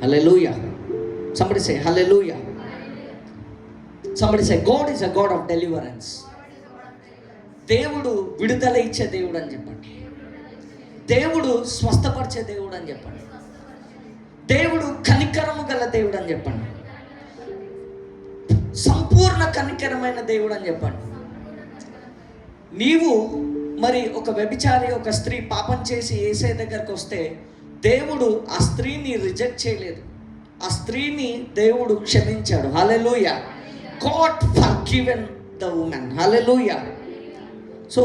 Hallelujah. Somebody say hallelujah. Somebody say God is a God of deliverance. దేవుడు విడుదల ఇచ్చే దేవుడు అని చెప్పండి. దేవుడు స్వస్థపరిచే దేవుడు అని చెప్పండి. దేవుడు కనికరము గల దేవుడు అని చెప్పండి. సంపూర్ణ కనికరమైన దేవుడు అని చెప్పండి. నీవు మరి ఒక వ్యభిచారి, ఒక స్త్రీ పాపం చేసి యేసయ్య దగ్గరకు వస్తే దేవుడు ఆ స్త్రీని రిజెక్ట్ చేయలేదు. ఆ స్త్రీని దేవుడు క్షమించాడు. Hallelujah. God forgiven the woman. Hallelujah. So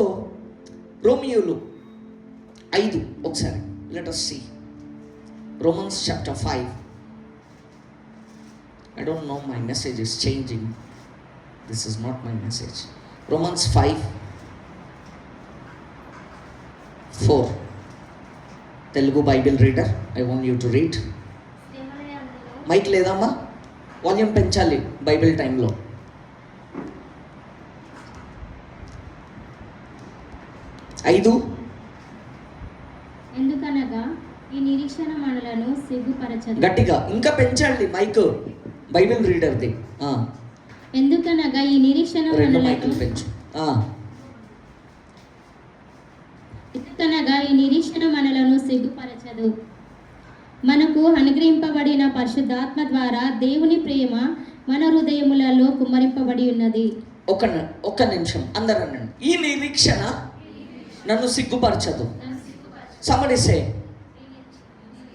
రోమియోలు 5 ఒకసారి let us see. Romans chapter 5. I don't know, my message is changing. This is not my message. Romans 5:4. Telugu Bible reader, I want you to read. Mic లేదమ్మా, volume పెంచాలి Bible టైంలో. ఎందుకనగా ఈ నిరీక్షణ మనలను సిగ్గుపరచదు. గట్టిగా ఇంకా పెంచండి మైక్ బైబిల్ రీడర్ది. ఎందుకనగా ఈ నిరీక్షణ మనలను పెంచు. ఎందుకనగా ఈ నిరీక్షణ మనలను సిగ్గుపరచదు. మనకు అనుగ్రహింపబడిన పరిశుద్ధాత్మ ద్వారా దేవుని ప్రేమ మన హృదయములలో కుమ్మరింపబడి ఉన్నది. ఒక నిమిషం అందరూ అనండి, ఈ నిరీక్షణ నన్ను సిగ్గుపరచదు. somebody say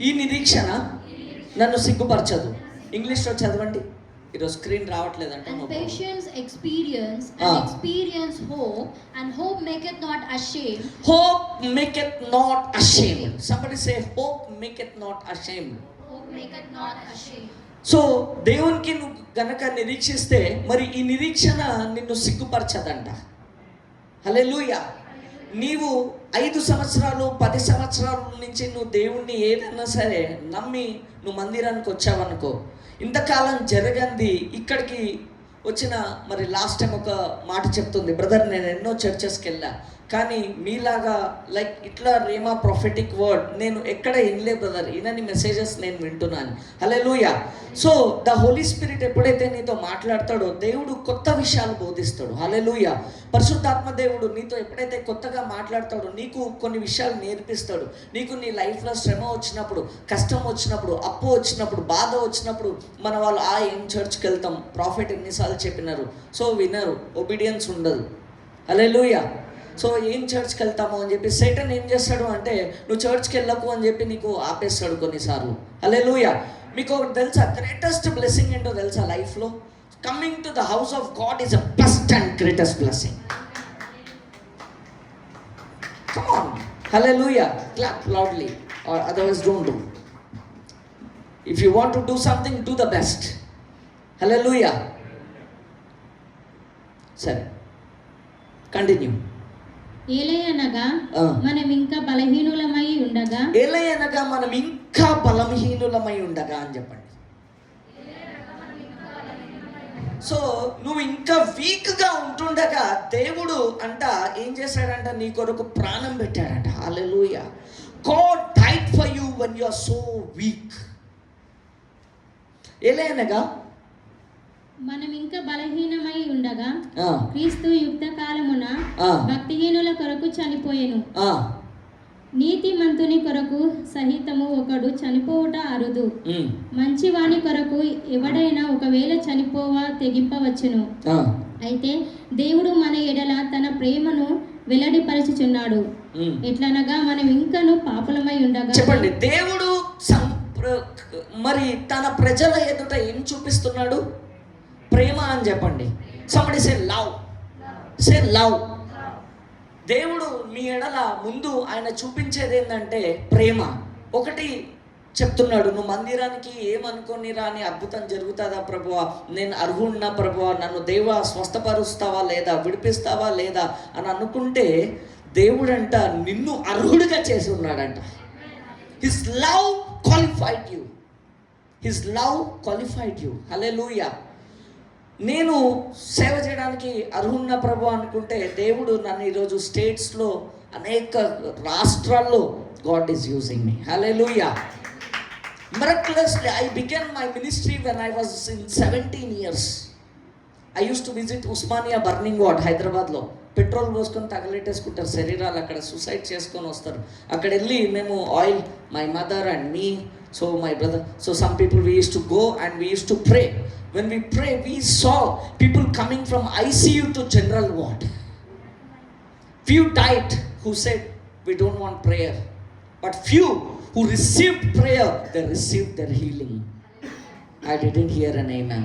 ఈ నిరీక్షణ నన్ను సిగ్గుపరచదు. ఇంగ్లీష్లో చదవండి, ఈరోజు screen రావట్లేదంట. Patience experience and experience hope, and hope maketh not ashamed. Hope maketh not ashamed. Somebody say hope maketh not ashamed. Hope maketh not ashamed. So దేవునికి నువ్వు గనక నిరీక్షిస్తే మరి ఈ నిరీక్షణ నిన్ను సిగ్గుపరచదంట. హల్లెలూయా. నీవు 5 సంవత్సరాలు 10 సంవత్సరాల నుంచి నువ్వు దేవుణ్ణి ఏదైనా సరే నమ్మి నువ్వు మందిరానికి వచ్చావనుకో, ఇంతకాలం జరగంది ఇక్కడికి వచ్చిన మరి లాస్ట్ టైం ఒక మాట చెప్తుంది, బ్రదర్ నేను ఎన్నో చర్చెస్కి వెళ్ళా కానీ మీలాగా లైక్ ఇట్లా రేమా ప్రొఫెటిక్ వర్డ్ నేను ఎక్కడ వినలే బ్రదర్, ఇనని మెసేజెస్ నేను వింటున్నాను. హల్లెలూయా. సో ద హోలీ స్పిరిట్ ఎప్పుడైతే నీతో మాట్లాడతాడో దేవుడు కొత్త విషయాలు బోధిస్తాడు. హల్లెలూయా. పరిశుద్ధాత్మ దేవుడు నీతో ఎప్పుడైతే కొత్తగా మాట్లాడతాడో నీకు కొన్ని విషయాలు నేర్పిస్తాడు. నీకు నీ లైఫ్లో శ్రమ వచ్చినప్పుడు, కష్టం వచ్చినప్పుడు, అప్పు వచ్చినప్పుడు, బాధ వచ్చినప్పుడు మన వాళ్ళు ఏం చర్చ్కి వెళ్తాం, ప్రాఫిట్ ఎన్నిసార్లు చెప్పినారు, సో వినరు, ఒబీడియన్స్ ఉండదు. హల్లెలూయా. సో ఏం చర్చ్కి వెళ్తాము అని చెప్పి సైటన్ ఏం చేస్తాడు అంటే నువ్వు చర్చ్కి వెళ్ళకు అని చెప్పి నీకు ఆపేస్తాడు కొన్నిసార్లు. హల్లెలూయా. మీకు ఒకటి తెలుసా, గ్రేటెస్ట్ బ్లెస్సింగ్ ఏంటో తెలుసా లైఫ్లో? Coming to the house of God is a best and greatest blessing. Come on. Hallelujah. Clap loudly or otherwise don't do. If you want to do something, do the best. Hallelujah. సరే, continue. ఏలయనగా మనం ఇంకా బలహీనులమై ఉండగా. ఏలయనగా మనం ఇంకా బలహీనులమై ఉండగా అని చెప్పండి. సో నువ్వు ఇంకా వీక్గా ఉంటుండగా దేవుడు అంట ఏం చేశాడంట, నీ కొరకు ప్రాణం పెట్టాడంట. Hallelujah. God died for you when you are so weak. ఏలయనగా మనం ఇంకా బలహీనమై ఉండగా క్రీస్తు యుక్త కాలమున భక్తిహీనుల కొరకు చనిపోయెను. నీతిమంతుని కొరకు సహితము ఒకడు చనిపోవుట అరుదు. మంచివాని కొరకు ఎవడైనా ఒకవేళ చనిపోవా తెగింపవచ్చును. అయితే దేవుడు మన ఎడల తన ప్రేమను వెల్లడిపరచుచున్నాడు. ఎట్లనగా మనం ఇంకను పాపలమై ఉండగా. చెప్పండి, దేవుడు మరి తన ప్రజల ఎదుట ఏం చూపిస్తున్నాడు? ప్రేమ అని చెప్పండి. somebody say love. say love. దేవుడు మీ ఎడల ముందు ఆయన చూపించేది ఏంటంటే ప్రేమ. ఒకటి చెప్తున్నాడు, నువ్వు మందిరానికి ఏమనుకొని రాని అద్భుతం జరుగుతుందా ప్రభువా, నేను అర్హున్నా ప్రభువా, నన్ను దేవా స్వస్థపరుస్తావా లేదా, విడిపిస్తావా లేదా అని అనుకుంటే దేవుడంట నిన్ను అర్హుడిగా చేసి ఉన్నాడంట. His love qualified you. His love qualified you. Hallelujah. నేను సేవ చేయడానికి అర్హున్న ప్రభు అనుకుంటే దేవుడు నన్ను ఈరోజు స్టేట్స్లో అనేక రాష్ట్రాల్లో God is using me. Hallelujah. Miraculously, I began my ministry when I was in 17 years. I used to visit Usmania burning ward, హైదరాబాద్లో. పెట్రోల్ పోసుకొని తగలెట్టేసుకుంటారు శరీరాలు, అక్కడ సూసైడ్ చేసుకొని వస్తారు. అక్కడ వెళ్ళి మేము oil, my mother and me, so my brother, so some people we use to go and we use to pray. When we pray, we saw people coming from ICU to general ward. Few died who said, we don't want prayer. But few who received prayer, they received their healing. I didn't hear an amen.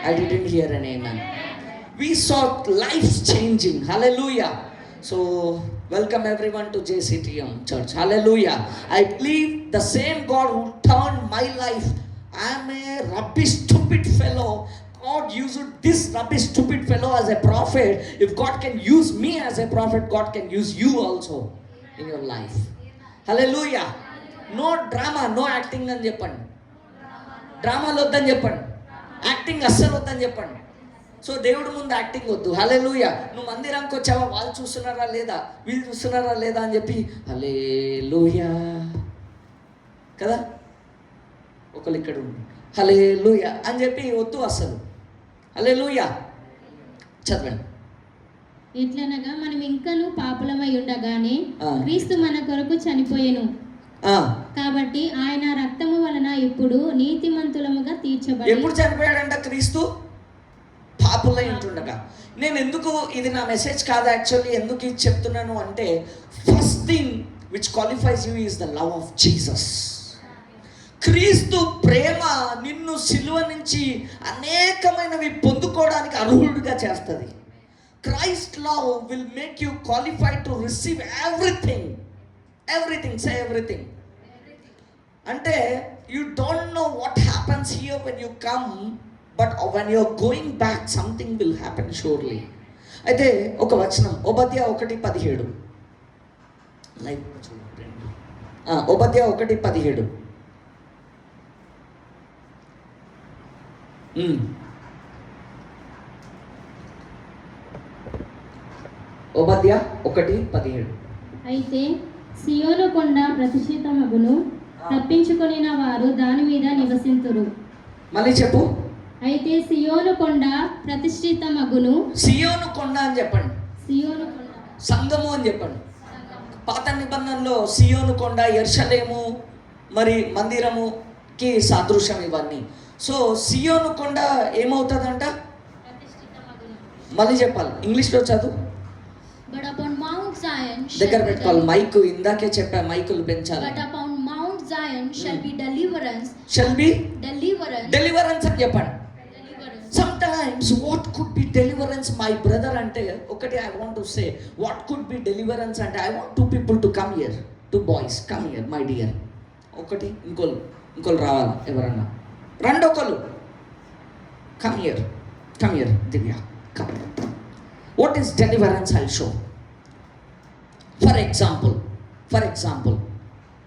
I didn't hear an amen. We saw lives changing. Hallelujah. So, welcome everyone to JCTM Church. Hallelujah. I believe the same God who turned my life. I am a rubbish, stupid fellow. God used this rubbish, stupid fellow as a prophet. If God can use me as a prophet, God can use you also in your life. Hallelujah. No drama, no acting అని చెప్పండి. డ్రామాలు వద్దని చెప్పండి. Acting అస్సలు వద్దని చెప్పండి. So దేవుడి ముందు యాక్టింగ్ వద్దు. హల్లెలూయా. నువ్వు మందిరానికి వచ్చావా, వాళ్ళు చూస్తున్నారా లేదా, వీళ్ళు చూస్తున్నారా లేదా అని చెప్పి హల్లెలూయా కదా, ఒకళ్ళు ఇక్కడ ఉండి హల్లెలూయా అని చెప్పి వద్దు అస్సలు. హల్లెలూయా. చదవండి. ఎట్లనగా మనం ఇంకను పాపులమై ఉండగానే క్రీస్తు మన కొరకు చనిపోయెను, కాబట్టి ఆయన రక్తము వలన ఇప్పుడు నీతిమంతులముగా తీర్చబడి. ఎప్పుడు చనిపోయాడంట క్రీస్తు? పాపులై ఉంటుండగా. నేను ఎందుకు, ఇది నా మెసేజ్ కాదు యాక్చువల్లీ, ఎందుకు ఇది చెప్తున్నాను అంటే, first thing which qualifies you is the love of Jesus. క్రీస్తు ప్రేమ నిన్ను సిలువ నుంచి అనేకమైనవి పొందుకోవడానికి అర్హుడిగా చేస్తుంది. Christ's love will make you qualified to receive everything. Everything, say everything. అంటే you don't know what happens here when you come, but when you are going back something will happen surely. అయితే ఒక వచనం ఓబద్య 1:17. Live చూడండి. ఓబద్య 1:17. ఓబద్య 1:17. అయితే సియోను కొండ ప్రతిష్ఠితమగును, తప్పించుకొనిన వారు దాని మీద నివసింతురు. మళ్ళీ చెప్పు. అయితే సియోను కొండ ప్రతిష్ఠితమగును. సియోను కొండ అని చెప్పండి. సియోను కొండ సంఘము అని చెప్పండి. పాత నిబంధనలో సియోను కొండ, యెరూషలేము, మరి మందిరముకి సాదృశ్యం ఇవన్నీ. సో సియోను కొండ ఏమవుతుందంట? మళ్ళీ చెప్పాలి, ఇంగ్లీష్లో చదువు. But upon Mount Zion దగ్గర పెట్టుకోవాలి మైక్, ఇందాకే చెప్పా మైకులు పెంచాలి. But upon Mount Zion shall be deliverance. Shall be Deliverance. Deliverance అని చెప్పండి. Deliverance. Sometimes what could be deliverance, my brother అంటే ఒకటి I want to say, what could be deliverance అంటే I want two people to come here, two boys come here my dear. ఒకటి ఇంకోళ్ళు రావాలా ఎవరన్నా రండి, ఒకళ్ళు come here Divya come. What is deliverance? I'll show. For example,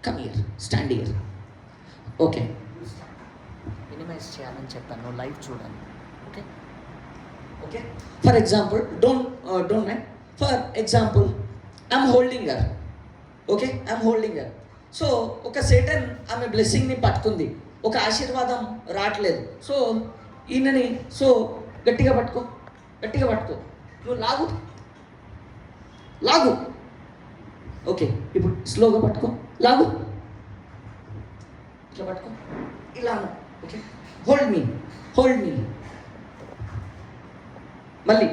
come here, stand here. Okay. Minimize చేయాలని చెప్పాను, live చూడండి. Okay. For example, don't. For example, I'm holding her. Okay, I'm holding her. So, ఒక Satan ఆమె బ్లెస్సింగ్ని పట్టుకుంది, ఒక ఆశీర్వాదం రావట్లేదు. So ఈయనని గట్టిగా పట్టుకో, నువ్వు లాగు. ఓకే, ఇప్పుడు స్లోగా పట్టుకో, లాగు, ఇట్లా పట్టుకో, ఇలా. ఓకే, హోల్డ్ మీ. మళ్ళీ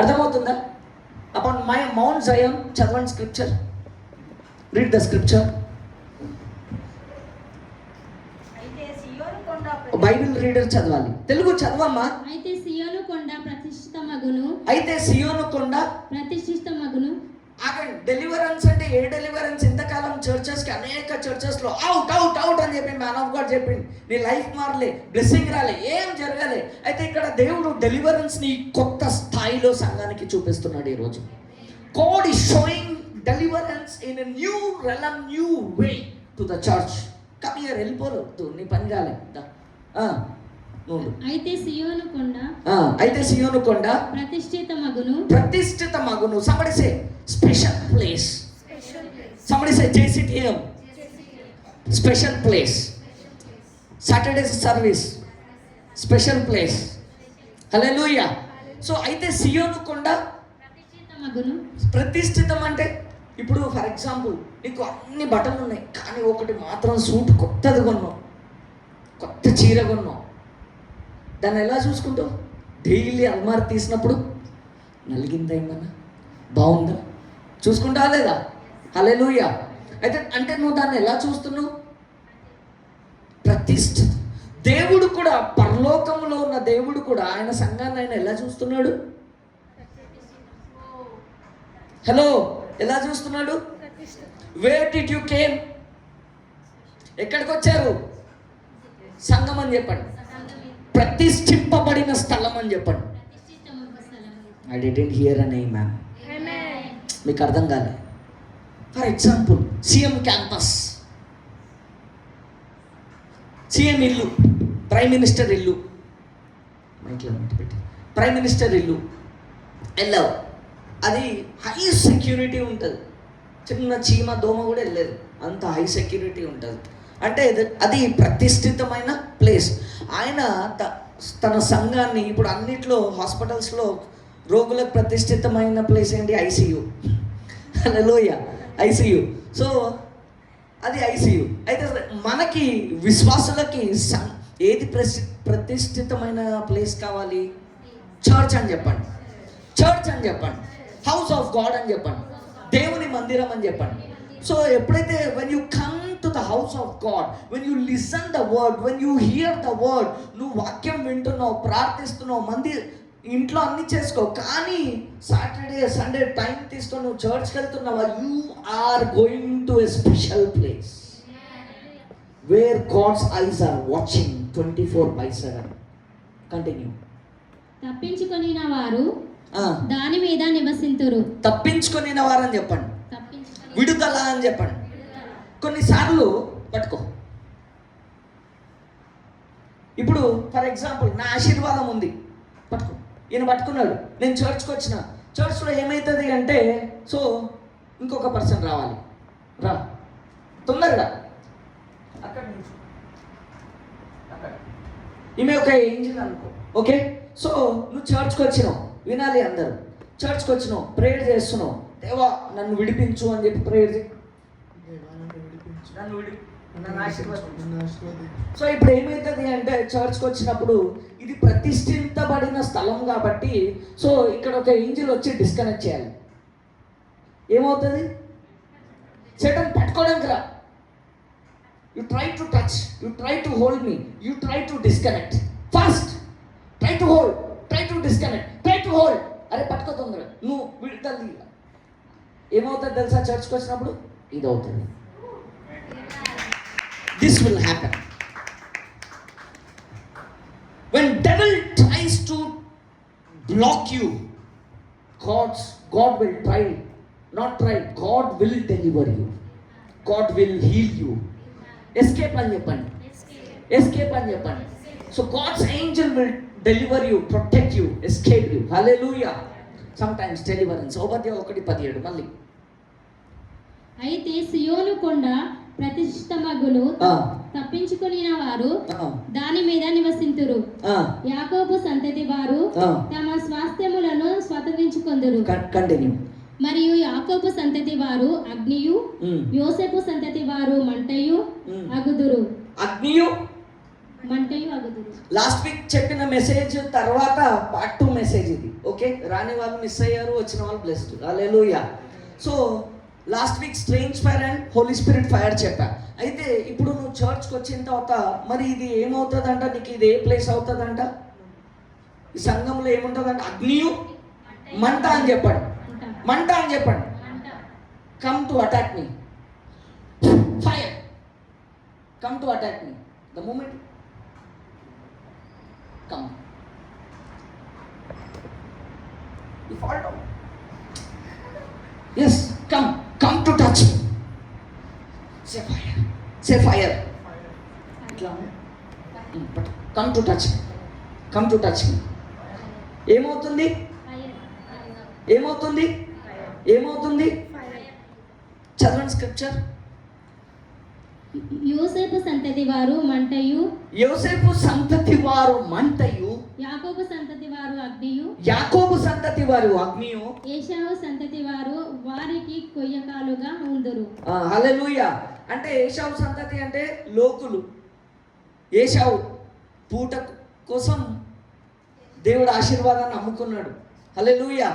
అర్థమవుతుందా? అపాన్ మై మౌంట్ జయం చదవండి scripture, read the scripture. Bible reader చదవాలి, తెలుగు చదవమ్మా. అయితే సియోను కొండ ప్రతిష్ఠితమగును. ఆగండి. డెలివరెన్స్ అంటే ఏ డెలివరెన్స్? ఇంతకాలం చర్చెస్కి, అనేక చర్చెస్లో అవుట్ అని చెప్పి మ్యాన్ ఆఫ్ గాడ్ చెప్పింది, నీ లైఫ్ మారలే, బ్లెస్సింగ్ రాలే, ఏం జరగాలి. అయితే ఇక్కడ దేవుడు డెలివరెన్స్ని కొత్త స్థాయిలో సంఘానికి చూపిస్తున్నాడు ఈరోజు. God is showing deliverance in a new realm, new way to the church. Come here, వెళ్ళిపోవద్దు, నీ పని కాలే. అయితే సియోను కొండ ప్రతిష్ఠితమగును. Somebody say special place. Somebody say JCTM. Special place. Saturday service special place. Hallelujah. So అయితే సియోను కొండ ప్రతిష్ఠితమగును. ప్రతిష్ఠితం అంటే ఇప్పుడు ఫర్ ఎగ్జాంపుల్ నీకు అన్ని బట్టలు ఉన్నాయి, కానీ ఒకటి మాత్రం సూట్ కొత్తది కొన్నావు, కొత్త చీర కొన్నావు. దాన్ని ఎలా చూసుకుంటావు? డైలీ అల్మార్ తీసినప్పుడు నలిగిందా, ఏమన్నా బాగుందా చూసుకుంటా లేదా? హల్లెలూయా. అయితే అంటే నువ్వు దాన్ని ఎలా చూస్తున్నావు? ప్రతిష్ఠిత. దేవుడు కూడా, పరలోకంలో ఉన్న దేవుడు కూడా ఆయన సంఘాన్ని ఆయన ఎలా చూస్తున్నాడు? హలో, ఎలా చూస్తున్నాడు? Where did you came? ఎక్కడికి వచ్చారు? సంఘం అని చెప్పండి. ప్రతిష్ఠింపబడిన స్థలం అని చెప్పండి. ఐ డిడ్ంట్ హియర్ అన్ ఆమేన్. మీకు అర్థం కాలే. For example CM campus, CM ఇల్లు, ప్రైమ్ మినిస్టర్ ఇల్లు, ప్రైమ్ మినిస్టర్ ఇల్లు వెళ్ళావు. అది హై సెక్యూరిటీ ఉంటుంది, చిన్న చీమ దోమ కూడా వెళ్ళలేదు, అంత హై సెక్యూరిటీ ఉంటుంది. అంటే అది ప్రతిష్ఠితమైన ప్లేస్. ఆయన తన సంఘాన్ని, ఇప్పుడు అన్నిట్లో హాస్పిటల్స్లో రోగులకు ప్రతిష్ఠితమైన ప్లేస్ ఏంటి? ఐసీయూ. హల్లెలూయా, ఐసీయూ. సో అది ఐసీయూ. అయితే మనకి విశ్వాసులకి ఏది ప్రతిష్ఠితమైన ప్లేస్ కావాలి? చర్చ్ అని చెప్పండి, చర్చ్ అని చెప్పండి, హౌస్ ఆఫ్ గాడ్ అని చెప్పండి, దేవుని మందిరం అని చెప్పండి. సో ఎప్పుడైతే when you come to the house of God, when you listen the word, when you here the word, నువ్వు వాక్యం వింటున్నావు, ప్రార్థిస్తున్నావు, ఇంట్లో అన్ని చేసుకో, కానీ సాటర్డే సండే టైం తీసుకొని నువ్వు చర్చ్కి వెళ్తున్నావా? You are going to a special place where God's eyes are watching 24/7. Continue. తప్పించుకొనిన వారు దాని మీద నివసింతురు. తప్పించుకొనిన వారు అని చెప్పండి, విడుదల అని చెప్పండి. కొన్నిసార్లు పట్టుకో. ఇప్పుడు ఫర్ ఎగ్జాంపుల్ నా ఆశీర్వాదం ఉంది, పట్టుకో. ఈయన పట్టుకున్నాడు, నేను చర్చ్కి వచ్చిన. చర్చ్లో ఏమవుతుంది అంటే, సో ఇంకొక పర్సన్ రావాలి, రా తొందరగా. అక్కడ నుంచి ఈమె ఒక ఏంజిల్ అనుకో, ఓకే. సో నువ్వు చర్చ్కి వచ్చినావు, వినాలి అందరూ. చర్చ్కి వచ్చినావు, ప్రేయర్ చేస్తున్నావు, దేవా నన్ను విడిపించు అని చెప్పి ప్రేయర్ చేయి. సో ఇప్పుడు ఏమవుతుంది అంటే, చర్చ్కి వచ్చినప్పుడు ఇది ప్రతిష్ఠించబడిన స్థలం కాబట్టి, సో ఇక్కడ ఒక ఏంజిల్ వచ్చి డిస్కనెక్ట్ చేయాలి. ఏమవుతుంది? సేటన్ పట్టుకోవడానికి రా. You try to touch, you try to hold me, you try to disconnect. First try to hold, try to disconnect, try to hold. అరే పట్టుకో తొందరగా, నువ్వు విడుదల. ఏమవుతుంది తెలుసా? చర్చ్కి వచ్చినప్పుడు ఇది అవుతుంది. This will happen. When devil tries to block you, God will try, not try, God will deliver you. God will heal you. Escape అని చెప్పండి, escape అని చెప్పండి. So God's angel will deliver you, protect you, escape you. Hallelujah. Sometimes deliverance. Obadiah 1:17 మళ్ళీ. అయితే సియోను కొండ ప్రతిష్ఠితమగును, తప్పించుకొనిన వారు దాని మీద నివసింతురు. యాకోబు సంతతి వారు తమ స్వాస్థ్యములను స్వతంత్రించుకొందురు. కంటిన్యూ. మరియు యాకోబు సంతతి వారు అగ్నియు, యోసేపు సంతతి వారు మంటయు అగుదురు. అగ్నియు, మంటయు అగుదురు. లాస్ట్ వీక్ చెప్పిన మెసేజ్ తర్వాత పార్ట్ 2 మెసేజ్ ఇది, ఓకే. రాని వాళ్ళు మిస్ అయ్యారు, వచ్చిన వాళ్ళు blessed. Hallelujah. So last week strange fire and holy spirit fire చెప్పా. అయితే ఇప్పుడు నువ్వు చర్చ్కి వచ్చిన తర్వాత మరి ఇది ఏమవుతుందంట? నీకు ఇది ఏ ప్లేస్ అవుతుందంట? ఈ సంఘంలో ఏముంటుందంట? అగ్నియు, మంట అని చెప్పండి, మంట అని చెప్పండి. Come to attack me, fire, come to attack me. The moment come, you fall down. Yes, come to touch me. Say fire, say fire. But come to touch me, come to touch me. ఏమవుతుంది? ఏమవుతుంది? ఏమవుతుంది? చదవండి scripture. యోసేపు సంతతి వారు మంటయు, యోసేపు సంతతి వారు మంటయు, యాకోబు సంతతి వారు అగ్నియు, యాకోబు సంతతి వారు అగ్నియు, ఏశావు సంతతి వారు వారికి కొయ్యకాలుగా ఉందురు. హల్లెలూయా. అంటే ఏశావు సంతతి అంటే లోకులు. ఏశావు పూట కోసం దేవుడు ఆశీర్వాదాన్ని అమ్ముకున్నాడు. హల్లెలూయా.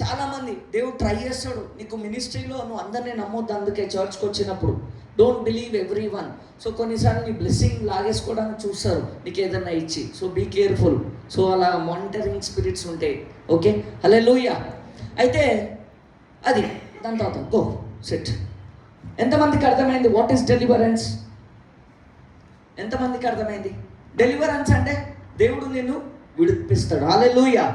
చాలామంది దేవుడు ట్రై చేస్తాడు. నీకు మినిస్ట్రీలో నువ్వు అందరినీ నమ్మొద్దు. అందుకే చర్చ్కి వచ్చినప్పుడు don't believe every one. So కొన్నిసార్లు నీ బ్లెస్సింగ్ లాగేసుకోవడానికి చూస్తారు నీకు ఏదైనా ఇచ్చి. So be careful. సో అలా మానిటరింగ్ స్పిరిట్స్ ఉంటాయి. Okay, hallelujah. అయితే అది దాని తర్వాత గో సెట్. ఎంతమందికి అర్థమైంది వాట్ ఈస్ డెలివరెన్స్? ఎంతమందికి అర్థమైంది? డెలివరెన్స్ అంటే దేవుడు నిన్ను విడిపిస్తాడు. Hallelujah.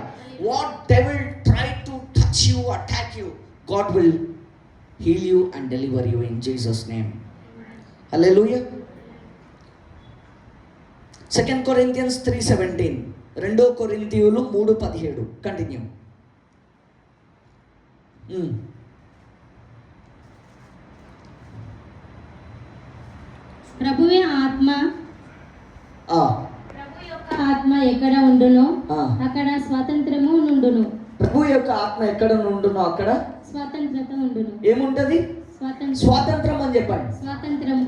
What devil try to touch you, attack you, God will heal you and deliver you in Jesus name. Hallelujah. 2 Corinthians 3:17, 2 కొరింథీయులు 3:17. కంటిన్యూ. ప్రభువే ఆత్మ, ప్రభు యొక్క ఆత్మ ఎక్కడ ఉండునో అక్కడ స్వాతంత్రము నుండును. ప్రభు యొక్క ఆత్మ ఎక్కడ నుండునో అక్కడ స్వాతంత్రత ఉండును. ఏముంటది? స్వాతంత్రం అని చెప్పండి. స్వాతంత్రం,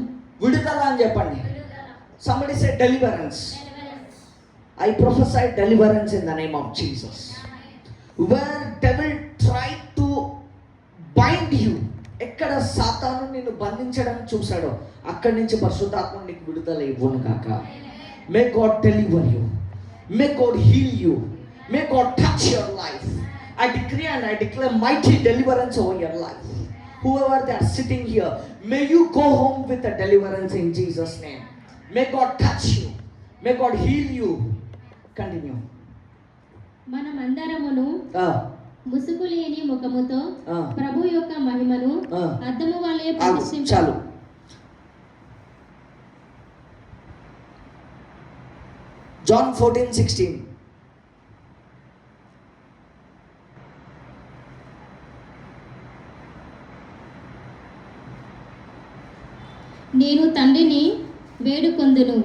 విడుదల అని చెప్పండి. Somebody say deliverance. I prophesy deliverance in the name of Jesus. Where devil tried to bind you, ఎక్కడ సాతాను నిన్ను బంధించడం చూశాడో అక్కడి నుంచి పరిశుద్ధాత్మ నీకు విడుదల ఇవ్వను కాక. May God deliver you. May God heal you. May God touch your life. I decree and I declare mighty deliverance over your life. Whoever they are sitting here, may you go home with a deliverance in Jesus' name. May God touch you. May God heal you. Continue. మనమందరమును ముసుగు లేని ముఖముతో ప్రభు యొక్క మహిమను అద్దము వలె ప్రదర్శించు. చాలు. John 14:16. నేను తండ్రిని వేడుకొందును,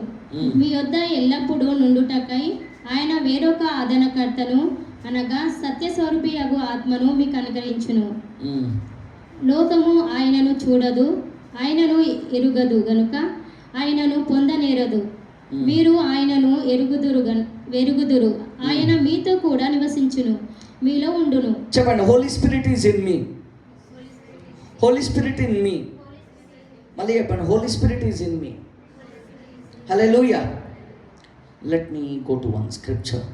మీ యొద్ద ఎల్లప్పుడూ నుండుటకై ఆయన వేరొక ఆదరణకర్తను అనగా సత్యస్వరూపియగు ఆత్మను మీకు అనుగ్రహించును. లోకము ఆయనను చూడదు, ఆయనను ఎరుగదు గనుక ఆయనను పొందనేరదు. మీరు ఆయనను ఎరుగుదురు. ఆయన మీతో కూడా నివసించును, మీలో ఉండును. చెప్పండి. Holy spirit is in me. Holy spirit in me. మళ్ళీ చెప్పండి. Holy spirit is in me. Hallelujah. Let me go to one scripture.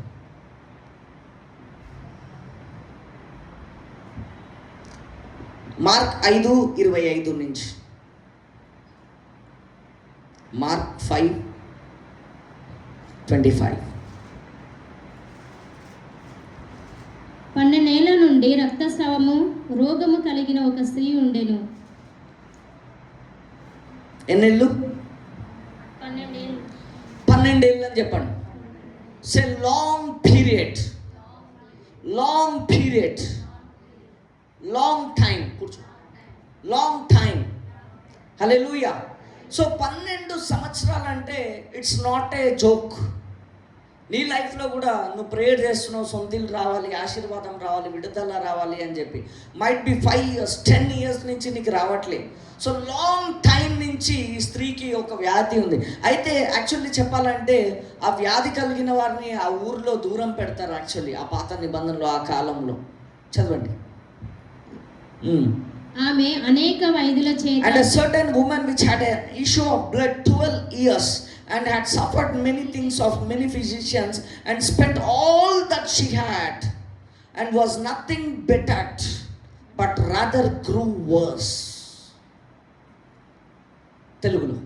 Mark 5:25 నుంచి. మార్క్ 5:25. 12 ఏళ్ల నుండి రక్తస్రావము రోగము కలిగిన ఒక స్త్రీ ఉండెను. ఎన్నేళ్ళు? 12 ఏళ్ళు అని చెప్పండి. Say long period. Long period. Long time. కూర్చో. Long time. హల్లెలూయా. సో 12 సంవత్సరాలు అంటే ఇట్స్ నాట్ ఏ జోక్. నీ లైఫ్లో కూడా నువ్వు ప్రేయర్ చేస్తున్నావు, సొంతిల్లు రావాలి, ఆశీర్వాదం రావాలి, విడుదల రావాలి అని చెప్పి. మైట్ బి 5 years 10 years నుంచి నీకు రావట్లేదు. సో లాంగ్ టైం నుంచి ఈ స్త్రీకి ఒక వ్యాధి ఉంది. అయితే యాక్చువల్లీ చెప్పాలంటే ఆ వ్యాధి కలిగిన వారిని ఆ ఊరిలో దూరం పెడతారు. యాక్చువల్లీ ఆ పాత నిబంధనలో, ఆ కాలంలో. చదవండి. ఆమె అనేక వైద్యుల చేత, and a certain woman which had an issue of blood 12 years and had suffered many things of many physicians and spent all that she had and was nothing bettered but rather grew worse. తెలుగులో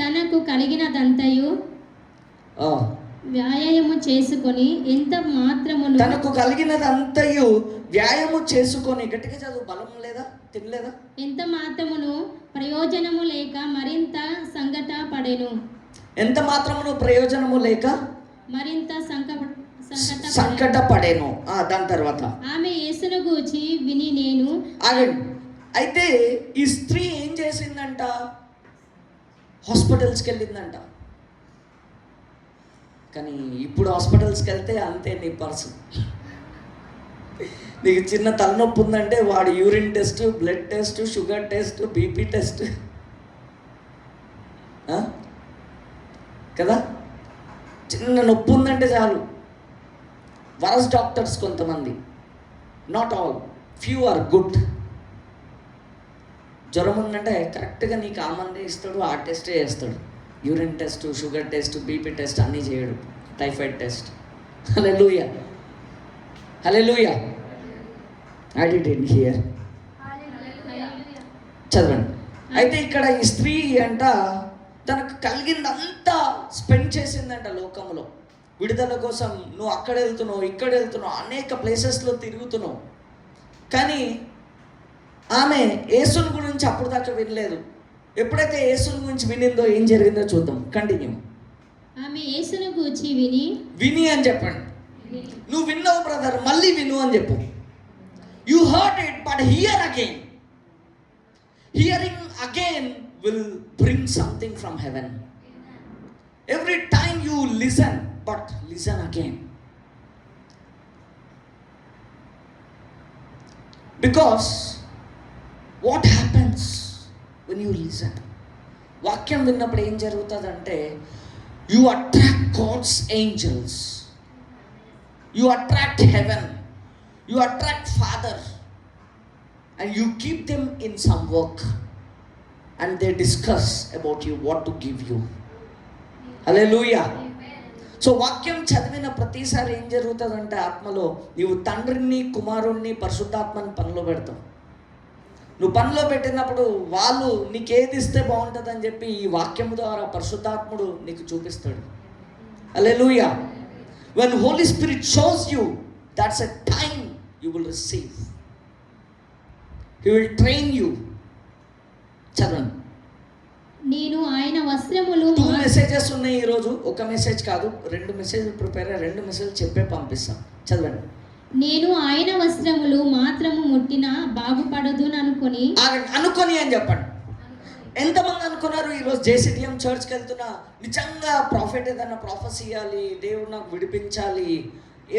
తనకు కలిగినదంతయు వ్యాయామము చేసుకొని ఎంత మాత్రమును, తనకు కలిగినదంతయు వ్యాయామము చేసుకొని, గట్టిగా చదువు, బలం లేదా, తినలేదా, ఎంత మాత్రమును ప్రయోజనము లేక మరింత సంకట పడెను. ఎంత మాత్రమును ప్రయోజనము లేక మరింత సంకట పడేను. దాని తర్వాత ఆమె యేసును గూర్చి విని నేను. అయితే ఈ స్త్రీ ఏం చేసిందంట? హాస్పిటల్స్కి వెళ్ళిందంట. కానీ ఇప్పుడు హాస్పిటల్స్కి వెళ్తే అంతే నీ పర్సు. నీకు చిన్న తలనొప్పి ఉందంటే వాడు urine test, blood test, sugar test, BP test కదా. చిన్న నొప్పి ఉందంటే చాలు. వరస్ డాక్టర్స్ కొంతమంది, not all, few are good. జ్వరం ఉందంటే కరెక్ట్గా నీకు ఆ మందే ఇస్తాడు, ఆ టెస్టే చేస్తాడు. Urine test, sugar test, BP test అన్నీ చేయడు, typhoid test. Hallelujah, hallelujah. I did here. చదవండి. అయితే ఇక్కడ ఈ స్త్రీ అంట తనకు కలిగిందంతా స్పెండ్ చేసిందంట లోకంలో. విడుదల కోసం నువ్వు అక్కడ వెళ్తున్నావు, ఇక్కడ వెళ్తున్నావు, అనేక ప్లేసెస్లో తిరుగుతున్నావు. కానీ ఆమె యేసుని గురించి అప్పుడు దాకా వినలేదు. ఎప్పుడైతే యేసుని గురించి వినిందో ఏం జరిగిందో చూద్దాం. కంటిన్యూ. ఆమె యేసుని గురించి విని అని చెప్పండి. నువ్వు విన్నావు బ్రదర్, మళ్ళీ విను అని చెప్పు. You heard it but here again. Hearing again will bring something from heaven. Every time you listen, but listen again. Because what happens when you listen? వాక్యం విన్నప్పుడు ఏం జరుగుతుందంటే you attract God's angels, you attract heaven, you attract Father, and you keep them in some work. And they discuss about you, what to give you. Hallelujah. So వాక్యం చదివిన ప్రతిసారి ఏం జరుగుతుందంటే ఆత్మలో నీవు తండ్రిని, కుమారుణ్ణి, పరిశుద్ధాత్మని పనిలో పెడతావు. నువ్వు పనిలో పెట్టినప్పుడు వాళ్ళు నీకేది ఇస్తే బాగుంటుందని చెప్పి ఈ వాక్యం ద్వారా పరిశుద్ధాత్ముడు నీకు చూపిస్తాడు. హల్లెలూయా. When Holy Spirit shows you, that's a time you will receive. He will train you. చదవండి. నేను ఆయన వస్త్రములు 2 మెసేజెస్ ఉన్నాయి ఈరోజు. ఒక మెసేజ్ కాదు, 2 మెసేజ్లు ప్రిపేర్ అయ్యి 2 మెసేజ్లు చెప్పే పంపిస్తాం. చదవండి. నేను ఆయన వస్త్రములు మాత్రము ముట్టినా బాగుపడదు అనుకొని అని చెప్పండి. ఎంతమంది అనుకున్నారు ఈరోజు జేసీటీఎం చర్చ్కి వెళ్తున్నా నిజంగా ప్రాఫిట్ ఏదన్నా ప్రాఫెసీ ఇవ్వాలి, దేవుడు నాకు విడిపించాలి,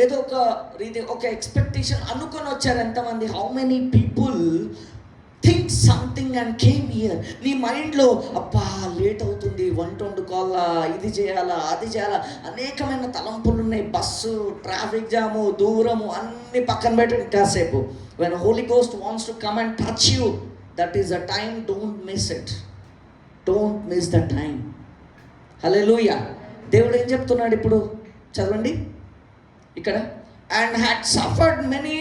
ఏదో ఒక రీతి ఒక ఎక్స్పెక్టేషన్ అనుకొని వచ్చారు ఎంతమంది? How many people think something and came here. నీ మైండ్లో అబ్బా లేట్ అవుతుంది, వంట వండుకోవాలా, ఇది చేయాలా, అది చేయాలా, అనేకమైన తలంపులు ఉన్నాయి. బస్సు, ట్రాఫిక్ జాము, దూరము అన్ని పక్కన పెట్టి కాసేపు when Holy Ghost wants to come and touch you, that is the time. Don't miss it, don't miss the time. Hallelujah. దేవుడు ఏం చెప్తున్నాడు ఇప్పుడు చదవండి ఇక్కడ. And had suffered many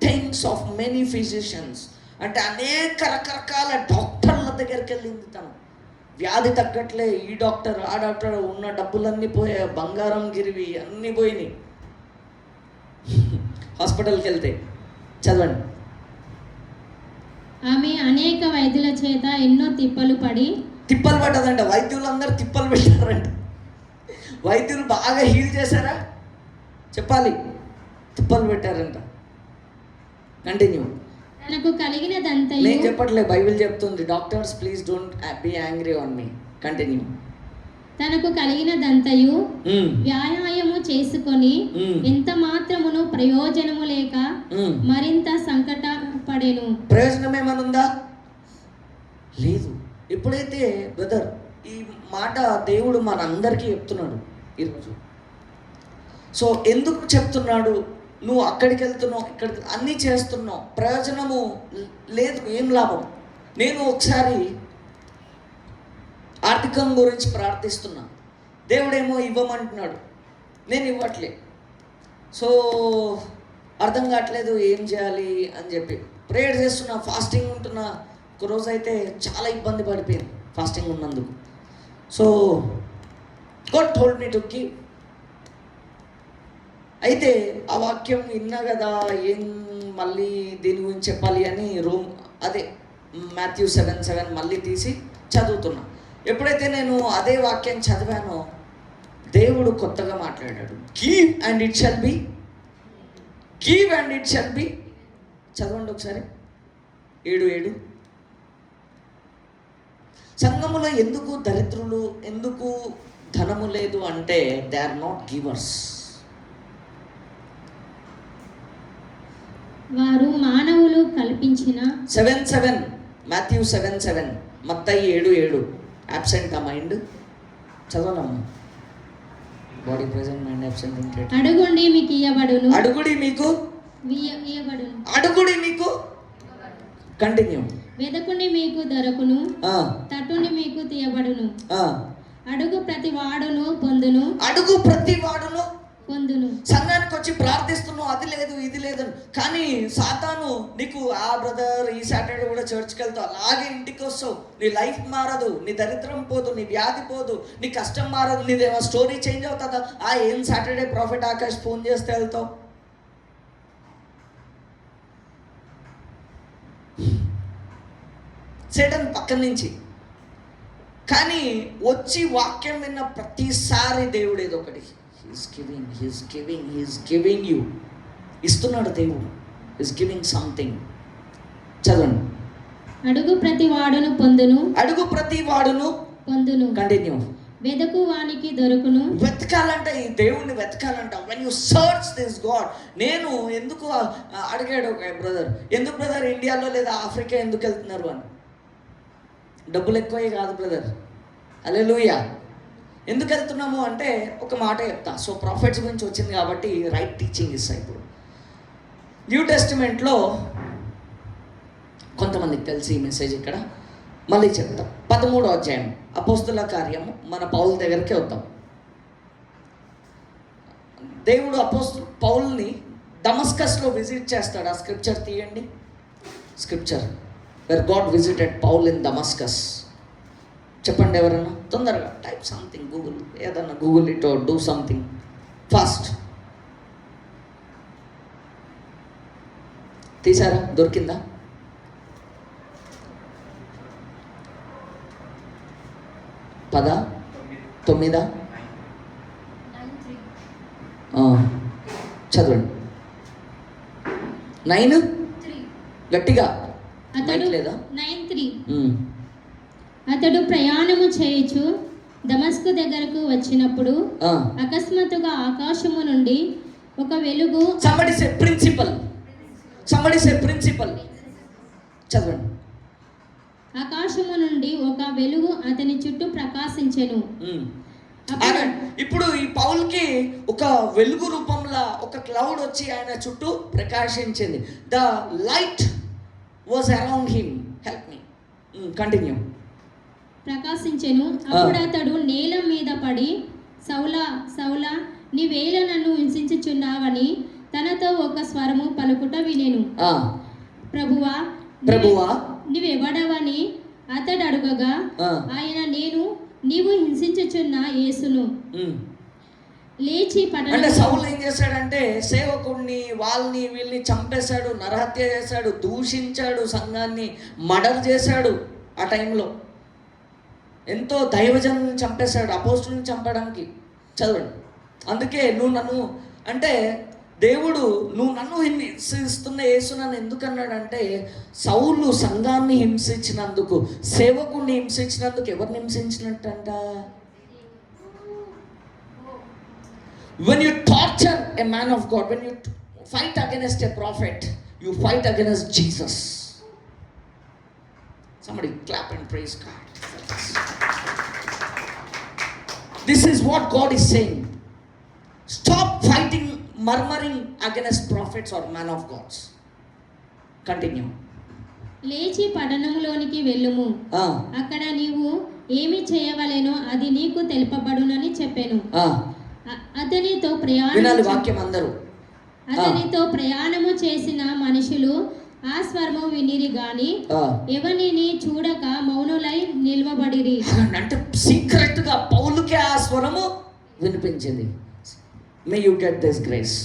things of many physicians. అంటే అనేక రకరకాల డాక్టర్ల దగ్గరికి వెళ్ళింది తను. వ్యాధి తగ్గట్లే, ఈ డాక్టర్ ఆ డాక్టర్, ఉన్న డబ్బులన్నీ పోయాయి, బంగారం గిరివి అన్నీ పోయినాయి హాస్పిటల్కి వెళ్తే. చదవండి. ఆమె అనేక వైద్యుల చేత ఎన్నో తిప్పలు పడ్డదంట. వైద్యులందరూ తిప్పలు పెట్టారంట. వైద్యులు బాగా హీల్ చేశారా చెప్పాలి, తిప్పలు పెట్టారంట. కంటిన్యూ. తనకు కలిగినదంతయు, నేను చెప్పట్లే, బైబిల్ చెప్తుంది. Doctors please don't be angry on me. Continue. తనకు కలిగినదంతయు వ్యాయామము చేసుకొని ఎంత మాత్రమును ప్రయోజనము లేక మరింత సంకట పడెను. ప్రయోజనం ఏమనుందా? లేదు. ఎప్పుడైతే బ్రదర్ ఈ మాట దేవుడు మనందరికీ చెప్తున్నాడు ఈరోజు. సో ఎందుకు చెప్తున్నాడు? నువ్వు అక్కడికి వెళ్తున్నావు, ఇక్కడ అన్నీ చేస్తున్నావు, ప్రయోజనము లేదు, ఏం లాభం? నేను ఒకసారి ఆర్థికం గురించి ప్రార్థిస్తున్నా, దేవుడేమో ఇవ్వమంటున్నాడు, నేను ఇవ్వట్లే. సో అర్థం కావట్లేదు ఏం చేయాలి అని చెప్పి ప్రేయర్ చేస్తున్నా, ఫాస్టింగ్ ఉంటున్నా. ఒక రోజు అయితే చాలా ఇబ్బంది పడిపోయింది ఫాస్టింగ్ ఉన్నందుకు. So God told me to give. అయితే ఆ వాక్యం విన్నా కదా, ఏం మళ్ళీ దీని గురించి చెప్పాలి అని అదే మాథ్యూ 7:7 మళ్ళీ తీసి చదువుతున్నా. ఎప్పుడైతే నేను అదే వాక్యం చదివానో దేవుడు కొత్తగా మాట్లాడాడు. Give and it shall be, give and it shall be. చదవండి ఒకసారి 7:7. సంఘములో ఎందుకు దరిద్రులు, ఎందుకు ధనము లేదు అంటే దే ఆర్ నాట్ గివర్స్. వారు మానవులు కల్పించిన 7:7 మాథ్యూ 7:7 మత్తయి 7:7 అబ్సెంట్ ఆ మైండ్ చదవనమ్మా. బాడీ ప్రెజెంట్ మైండ్ అబ్సెంట్ ఉంటే అడుగుండి మీకు ఇయ్యబడును, అడుగుడి మీకు ఇయ్యబడును, అడుగుడి మీకు కంటిన్యూ, వెదకుని మీకు దొరకును, తట్టుని మీకు తీయబడును, అడుగు ప్రతి వాడును పొందును, అడుగు ప్రతి వాడును పొందును. సంఘానికి వచ్చి ప్రార్థిస్తున్నావు, అది లేదు ఇది లేదు, కానీ సాతాను నీకు ఆ బ్రదర్ ఈ సాటర్డే కూడా చర్చ్కి వెళ్తావు, అలాగే ఇంటికి వస్తావు, నీ లైఫ్ మారదు, నీ దరిద్రం పోదు, నీ వ్యాధి పోదు, నీ కష్టం మారదు, నీదేమో స్టోరీ చేంజ్ అవుతుందా? ఏం సాటర్డే ప్రాఫిట్ ఆకాష్ ఫోన్ చేస్తే వెళ్తావు. సేటన్ పక్కన నుంచి. కానీ వచ్చి వాక్యం విన్న ప్రతిసారి దేవుడు ఏదో ఒకటి హీస్ గివింగ్ యూ ఇస్తున్నాడు. దేవుడు ఈస్ గివింగ్ సంథింగ్. చదవండి. అడుగు ప్రతి వాడును పొందును, అడుగు ప్రతి వాడును పొందును. కంటిన్యూ. వెదకు వానికి దొరుకును. వెతకాలంట, ఈ దేవుణ్ణి వెతకాలంట. When you search this God. నేను ఎందుకు అడిగాడు ఒక బ్రదర్, ఎందుకు బ్రదర్ ఇండియాలో లేదా ఆఫ్రికా ఎందుకు వెళ్తున్నారు అని. డబ్బులు ఎక్కువే కాదు బ్రదర్, హల్లెలూయా. ఎందుకు వెళ్తున్నాము అంటే ఒక మాట చెప్తా. సో ప్రాఫిట్స్ గురించి వచ్చింది కాబట్టి రైట్ టీచింగ్ ఇస్తా. ఇప్పుడు న్యూ టెస్టిమెంట్లో కొంతమందికి తెలిసి ఈ మెసేజ్ ఇక్కడ మళ్ళీ చెప్తాం. 13వ అధ్యాయం అపోస్తుల కార్యము, మన పౌలు దగ్గరికి వద్దాం. దేవుడు పౌల్ని దమస్కస్లో విజిట్ చేస్తాడు. ఆ స్క్రిప్చర్ తీయండి. Scripture where God visited Paul in Damascus. చెప్పండి ఎవరన్నా తొందరగా. టైప్ సంథింగ్ గూగుల్, ఏదన్నా Google it or do something fast. తీసారా? దొరికిందా? పదా 9 చదవండి. 9 గట్టిగా లేదా? 9:3. అతడు ప్రయాణము చేయుచు దమస్కు దగ్గరకు వచ్చినప్పుడు అకస్మాత్తుగా ఆకాశము నుండి ఒక వెలుగు. somebody say principle, somebody say principle. చదవండి. ఆకాశము నుండి ఒక వెలుగు అతని చుట్టూ ప్రకాశించెను. ఇప్పుడు ఈ పౌల్కి ఒక వెలుగు రూపంలో ఒక క్లౌడ్ వచ్చి ఆయన చుట్టూ ప్రకాశించింది. The light was around him. Help me, continue. ప్రకాశించెను. అప్పుడు అతడు నేల మీద పడి, సౌలా సౌలా, నీవేళ నన్ను హింసించుచున్నావని తనతో ఒక స్వరము పలుకుట వినెను. ప్రభువా ప్రభువా నీవెవడవని అతడు అడుగగా ఆయన, నేను నీవు హింసించుచున్న యేసును. లేచి అంటే సౌలు ఏం చేశాడంటే సేవకుడిని వాళ్ళని వీళ్ళని చంపేశాడు, నరహత్య చేశాడు, దూషించాడు, సంఘాన్ని మర్డర్ చేశాడు. ఆ టైంలో ఎంతో దైవజనుని చంపేశాడు, అపోస్తుల్ని చంపడానికి. చదవండి. అందుకే నువ్వు నన్ను అంటే దేవుడు నువ్వు నన్ను హింసిస్తున్న యేసు నన్ను ఎందుకు అన్నాడంటే, సౌలు సంఘాన్ని హింసించినందుకు, సేవకుడిని హింసించినందుకు ఎవరిని హింసించినట్టంట? When you torture a man of God, when you fight against a prophet, you fight against Jesus. Somebody clap and praise God. This is what God is saying. Stop fighting, murmuring against prophets or man of gods. Continue. లేచి పట్టణంలోనికి వెళ్ళుము, అక్కడ నీవు ఏమి చేయవలెనో అది నీకు తెలుపబడునని చెప్పాను. అతనితో ప్రయాణము చేసిన మనుషులు ఆ స్వరము వినిరి గాని ఎవరిని చూడక మౌనులై నిల్వబడిరి. అంటే సీక్రెట్ గా పౌలుకి ఆ స్వరము వినిపించింది. May you get this grace.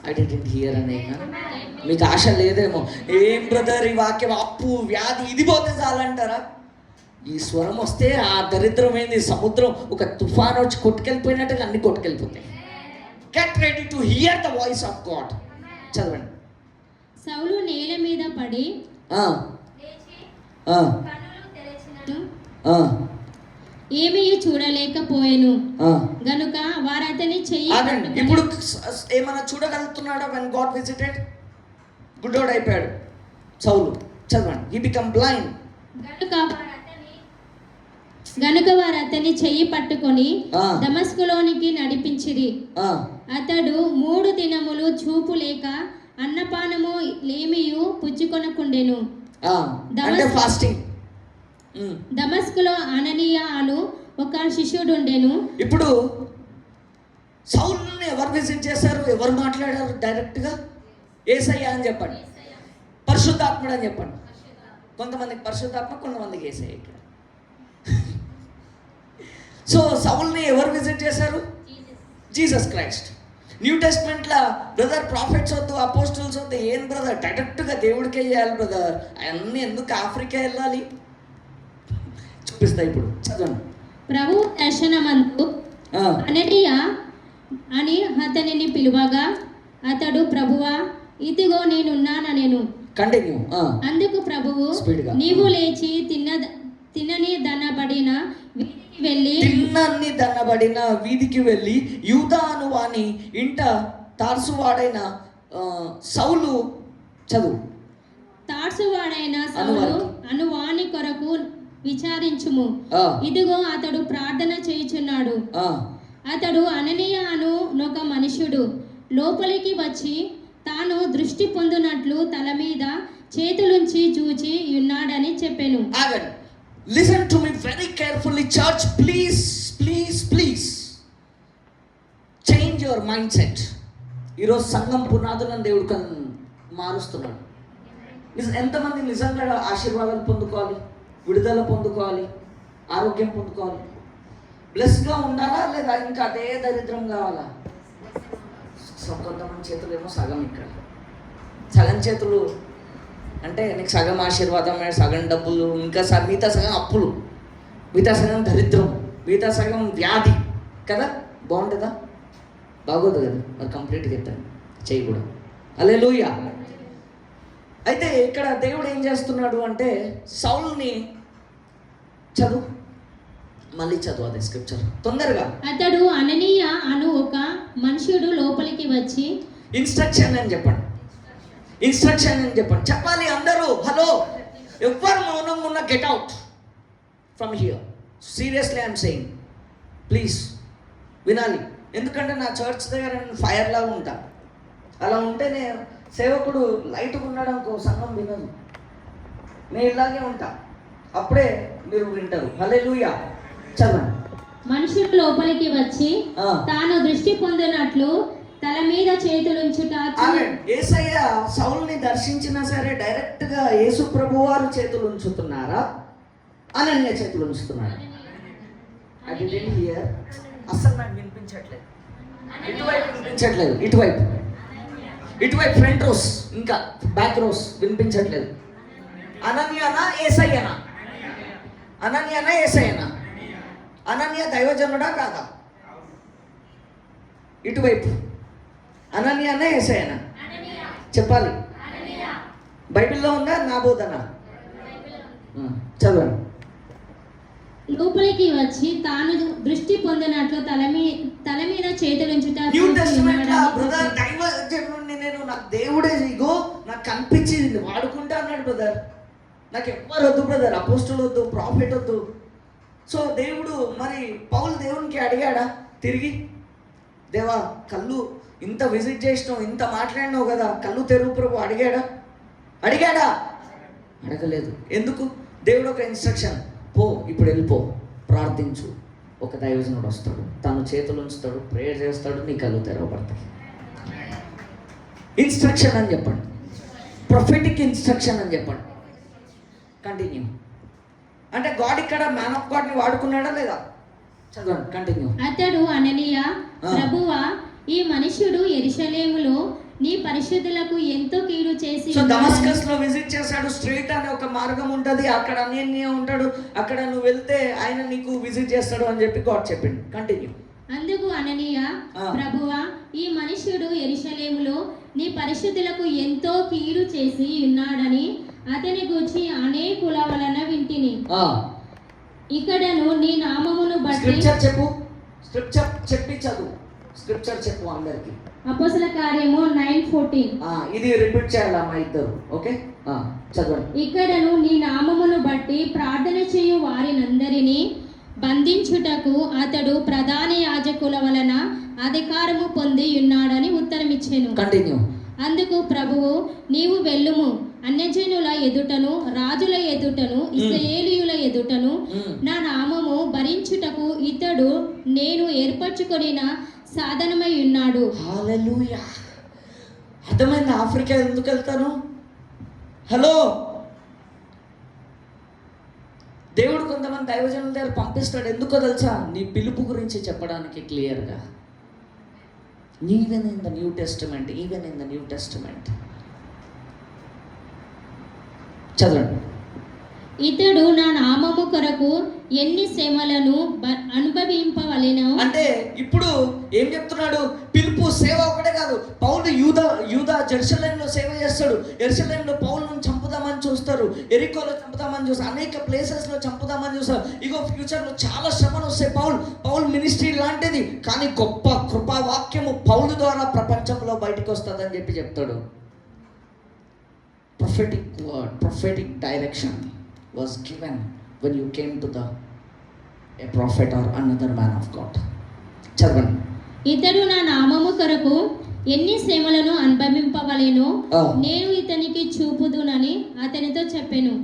I didn't hear అని. మీకు ఆశ లేదేమో, ఏం బ్రదర్ ఈ వాక్యం అప్పు వ్యాధి ఇది పోతే చాలంటారా? ఈ స్వరం వస్తే ఆ దరిద్రమైంది సముద్రం ఒక తుఫాన్ వచ్చి కొట్టుకెళ్ళిపోయినట్టుగా అన్ని కొట్టుకెళ్ళిపోతాయి. Get ready to hear the voice of God. చదవండి. సౌలు నేల మీద పడి ఏమీ చూడలేకపోయాను గనుక వారు అతని చెయ్యి పట్టుకొని- ఇప్పుడు ఏమైనా చూడగలుగుతున్నాడా? వెన్ గాడ్ విజిటెడ్, గుడ్డోడు అయిపోయాడు సౌలు. చదవండి. He become blind. గనుక వారు అతని చెయ్యి పట్టుకొని దమస్కులోనికి నడిపించిరి. అతడు 3 దినములు చూపు లేక అన్నపానము లేమియు పుచ్చుకొనకుండెను. అంటే ఫాస్టింగ్. దమస్కులో అననీయ అను ఒక శిష్యుడుండెను. ఇప్పుడు సౌలుని ఎవరు విజిట్ చేశారు? ఎవరు మాట్లాడారు డైరెక్ట్ గా? యేసయ్య అని చెప్పండి, పరిశుద్ధాత్ముడు అని చెప్పండి. కొంతమందికి పరిశుద్ధాత్మ, కొంతమందికి యేసయ్య. ఇక్కడ సో సౌల్ని ఎవరు విజిట్ చేశారు? Jesus Christ. న్యూ టెస్ట్మెంట్లో బ్రదర్ ప్రాఫిట్స్ వద్దు, అపోస్టల్స్ వద్దు, ఏం బ్రదర్ డైరెక్ట్గా దేవుడికే చేయాలి బ్రదర్, అవన్నీ ఎందుకు ఆఫ్రికా వెళ్ళాలి? చూపిస్తా ఇప్పుడు, చదవండి. ప్రభు దర్శనమందు అననీయ అని అతనిని పిలువగా అతడు ప్రభువా ఇదిగో నేనున్నానెను. కంటిన్యూ. అందుకు ప్రభువు నీవు లేచి తిన్నని దన్నబడిన వీధికి వెళ్ళి యూదా అను వాని ఇంట తార్సువాడైన సౌలు అను వాని కొరకు విచారించుము. ఇదిగో అతడు ప్రార్థన చేయుచున్నాడు. అతడు అననీయ అను ఒక మనుష్యుడు లోపలికి వచ్చి తాను దృష్టి పొందునట్లు తల మీద చేతులుంచి చూచి ఉన్నాడని చెప్పెను. Listen to me very carefully, church. Please, please, please change your mindset. ఈరోజు సంఘం పునాదులను దేవుడు మారుస్తున్నాడు. ఎంతమంది నిజంగా ఆశీర్వాదాలు పొందుకోవాలి, విడుదల పొందుకోవాలి, ఆరోగ్యం పొందుకోవాలి, బ్లెస్గా ఉండాలా, లేదా ఇంకా అదే దరిద్రం కావాలా? కొంతమంది చేతులు ఏమో సగం, ఇక్కడ సగం చేతులు అంటే నీకు సగం ఆశీర్వాదం, సగం డబ్బులు, ఇంకా మిగతా సగం అప్పులు, మిగతా సగం దరిద్రం, మిగతా సగం వ్యాధి కదా. బాగుంటుందా? బాగోదు కదా. మరి కంప్లీట్గా ఎత్తాను చేయకూడదు. హల్లెలూయా. అయితే ఇక్కడ దేవుడు ఏం చేస్తున్నాడు అంటే సౌల్ని మళ్ళీ చదువు అదే స్క్రిప్చర్ తొందరగా. అతడు అననీయ అను ఒక మనుషుడు లోపలికి వచ్చి ఇన్స్ట్రక్షన్ అని చెప్పండి, ఇన్స్ట్రక్షన్ అని చెప్పండి. చెప్పాలి అందరూ. హలో, ఎవ్వరు మౌనం ఉన్న get out from here. Seriously I'm saying, please వినాలి. ఎందుకంటే నా చర్చ్ దగ్గర నేను ఫైర్ లాగా ఉంటా. అలా ఉంటే నేను సేవకుడు లైట్గా ఉన్నాడనుకో సంఘం వినదు. నేను ఇలాగే ఉంటా, అప్పుడే మీరు వింటారు. హల్లెలూయా. చదవండి. మనుషుడు లోపలికి వచ్చి తాను దృష్టి పొందినట్లు తల మీద చేతులుంచుట. యేసయ్య సౌలుని దర్శించినా సరే డైరెక్ట్ గా యేసు ప్రభు వారు చేతులు ఉంచుతున్నారా, అనన్య చేతులు ఉంచుతున్నారా? అది హియర్ అసలు నాకు వినిపించట్లేదు. ఇటువైపు వినిపించట్లేదు, ఇటువైపు ఫ్రంట్ రోస్, ఇంకా బ్యాక్ రోస్ వినిపించట్లేదు. అనన్యనా యేసయ్యనా? అనన్యనా యేసయ్యనా? అనన్య దైవజనుడా కాదా? ఇటువైపు అనన్యనా యేసయ్యనా? చెప్పాలి. బైబిల్లో ఉందా నా బోధన? చదవండి. లోపలికి వచ్చి తాను దృష్టి పొందినట్లు తల మీద చేతులుంచుట. న్యూ టెస్టమెంట్ లో బ్రదర్ దైవజనుడిని నేను, నాకు దేవుడే ఇగో నాకు కనిపించింది వాడుకుంటా అన్నాడు బ్రదర్. నాకు ఎవ్వరు వద్దు బ్రదర్, అపోస్టల్ వద్దు, ప్రాఫిట్ వద్దు. సో దేవుడు మరి పౌలు దేవునికి అడిగాడా తిరిగి, దేవా కళ్ళు ఇంత విజిట్ చేసినావు, ఇంత మాట్లాడినావు కదా, కళ్ళు తెరువు ప్రభు అడిగాడా? అడగలేదు. ఎందుకు? దేవుడు ఒక ఇన్స్ట్రక్షన్, పో ఇప్పుడు వెళ్ళిపో, ప్రార్థించు. ఒక దైవజనుడు వస్తాడు, తను చేతులు ఉంచుతాడు, ప్రేయర్ చేస్తాడు, నీ కళ్ళు తెరవబడతాయి. ఇన్స్ట్రక్షన్ అని చెప్పండి, ప్రొఫెటిక్ ఇన్స్ట్రక్షన్ అని చెప్పండి. కంటిన్యూ. అంటే గాడ్ ఇక్కడ మ్యాన్ ఆఫ్ గాడ్ ని వాడుకున్నాడా లేదా? చదవండి, కంటిన్యూ. అతడు అననీయ, ప్రభువా ఈ మనుష్యుడు యెరూషలేములో నీ పరిశుద్ధులకు ఎంతో కీడు చేసి. సో దమస్కస్ లో విజిట్ చేశాడు. స్ట్రైట్ అనే ఒక మార్గం ఉంటది, అక్కడ అననీయ ఉంటాడు, అక్కడ నువ్వు వెళ్తే ఆయన నీకు విజిట్ చేస్తాడు అని చెప్పి గాడ్ చెప్పిండు. కంటిన్యూ. అందుకు అననీయ, ప్రభువా ఈ మనుష్యుడు యెరూషలేములో నీ పరిశుద్ధులకు ఎంతో కీడు చేసి ఉన్నాడని అతని గూర్చి అనేకుల వలన వింటిని. ఇక్కడను నీ నామమును బట్టి స్క్రిప్చర్ చెప్పు, స్క్రిప్చర్ చెప్పి చదువు, స్క్రిప్చర్ చెప్పు అందరికి. అపోస్తల కార్యము 9:14. ఇది రిపీట్ చేయాలా మా ఇద్దరు? ఓకే, చదవండి. ఇక్కడను నీ నామమును బట్టి ప్రార్థన చేయు వారినందరినీ బంధించుటకు అతడు ప్రధాన యాజకుల వలన అధికారము పొంది ఉన్నాడని ఉత్తరమిచ్చెను. కంటిన్యూ. అందుకు ప్రభువు, నీవు వెళ్ళుము, అన్యజనుల ఎదుటను రాజుల ఎదుటను ఇశ్రాయేలీయుల ఎదుటను నా నామము భరించుటకు ఇతడు నేను ఏర్పరచుకొనిన సాధనమై ఉన్నాడు. హల్లెలూయా. అర్థమైంది? ఆఫ్రికా ఎందుకు వెళ్తాను? హలో, దేవుడు కొంతమంది దైవజనుల దగ్గర పంపిస్తాడు. ఎందుకో తెలుసా? నీ పిలుపు గురించి చెప్పడానికి క్లియర్గా. Even in the new testament చదవండి. ఇతడు నా నామము కొరకు ఎన్ని శ్రమలను అనుభవింపవలెనో. అంటే ఇప్పుడు ఏం చెప్తున్నాడు? పిలుపు సేవ ఒకటే కాదు. పౌలు యూదా జెరూసలేంలో సేవ చేస్తాడు. యెరూషలేంలో పౌలును చంపుదామని చూస్తారు, ఎరికోలో చంపుదామని చూస్తారు, అనేక ప్లేసెస్లో చంపుదామని చూస్తారు. ఇగో ఫ్యూచర్లో చాలా శ్రమలు వస్తాయి. పౌల్ మినిస్ట్రీ లాంటిది, కానీ గొప్ప కృపావాక్యము పౌలు ద్వారా ప్రపంచంలో బయటకు వస్తుందని చెప్పి చెప్తాడు. prophetic word, prophetic direction was given when you came to a prophet or another man of God. చదవండి. ఇతడు నా నామము కొరకు ఎన్ని శ్రమలను అనుభవింపవలెనో నేను ఇతనికి చూపుదునని అతనితో చెప్పెను.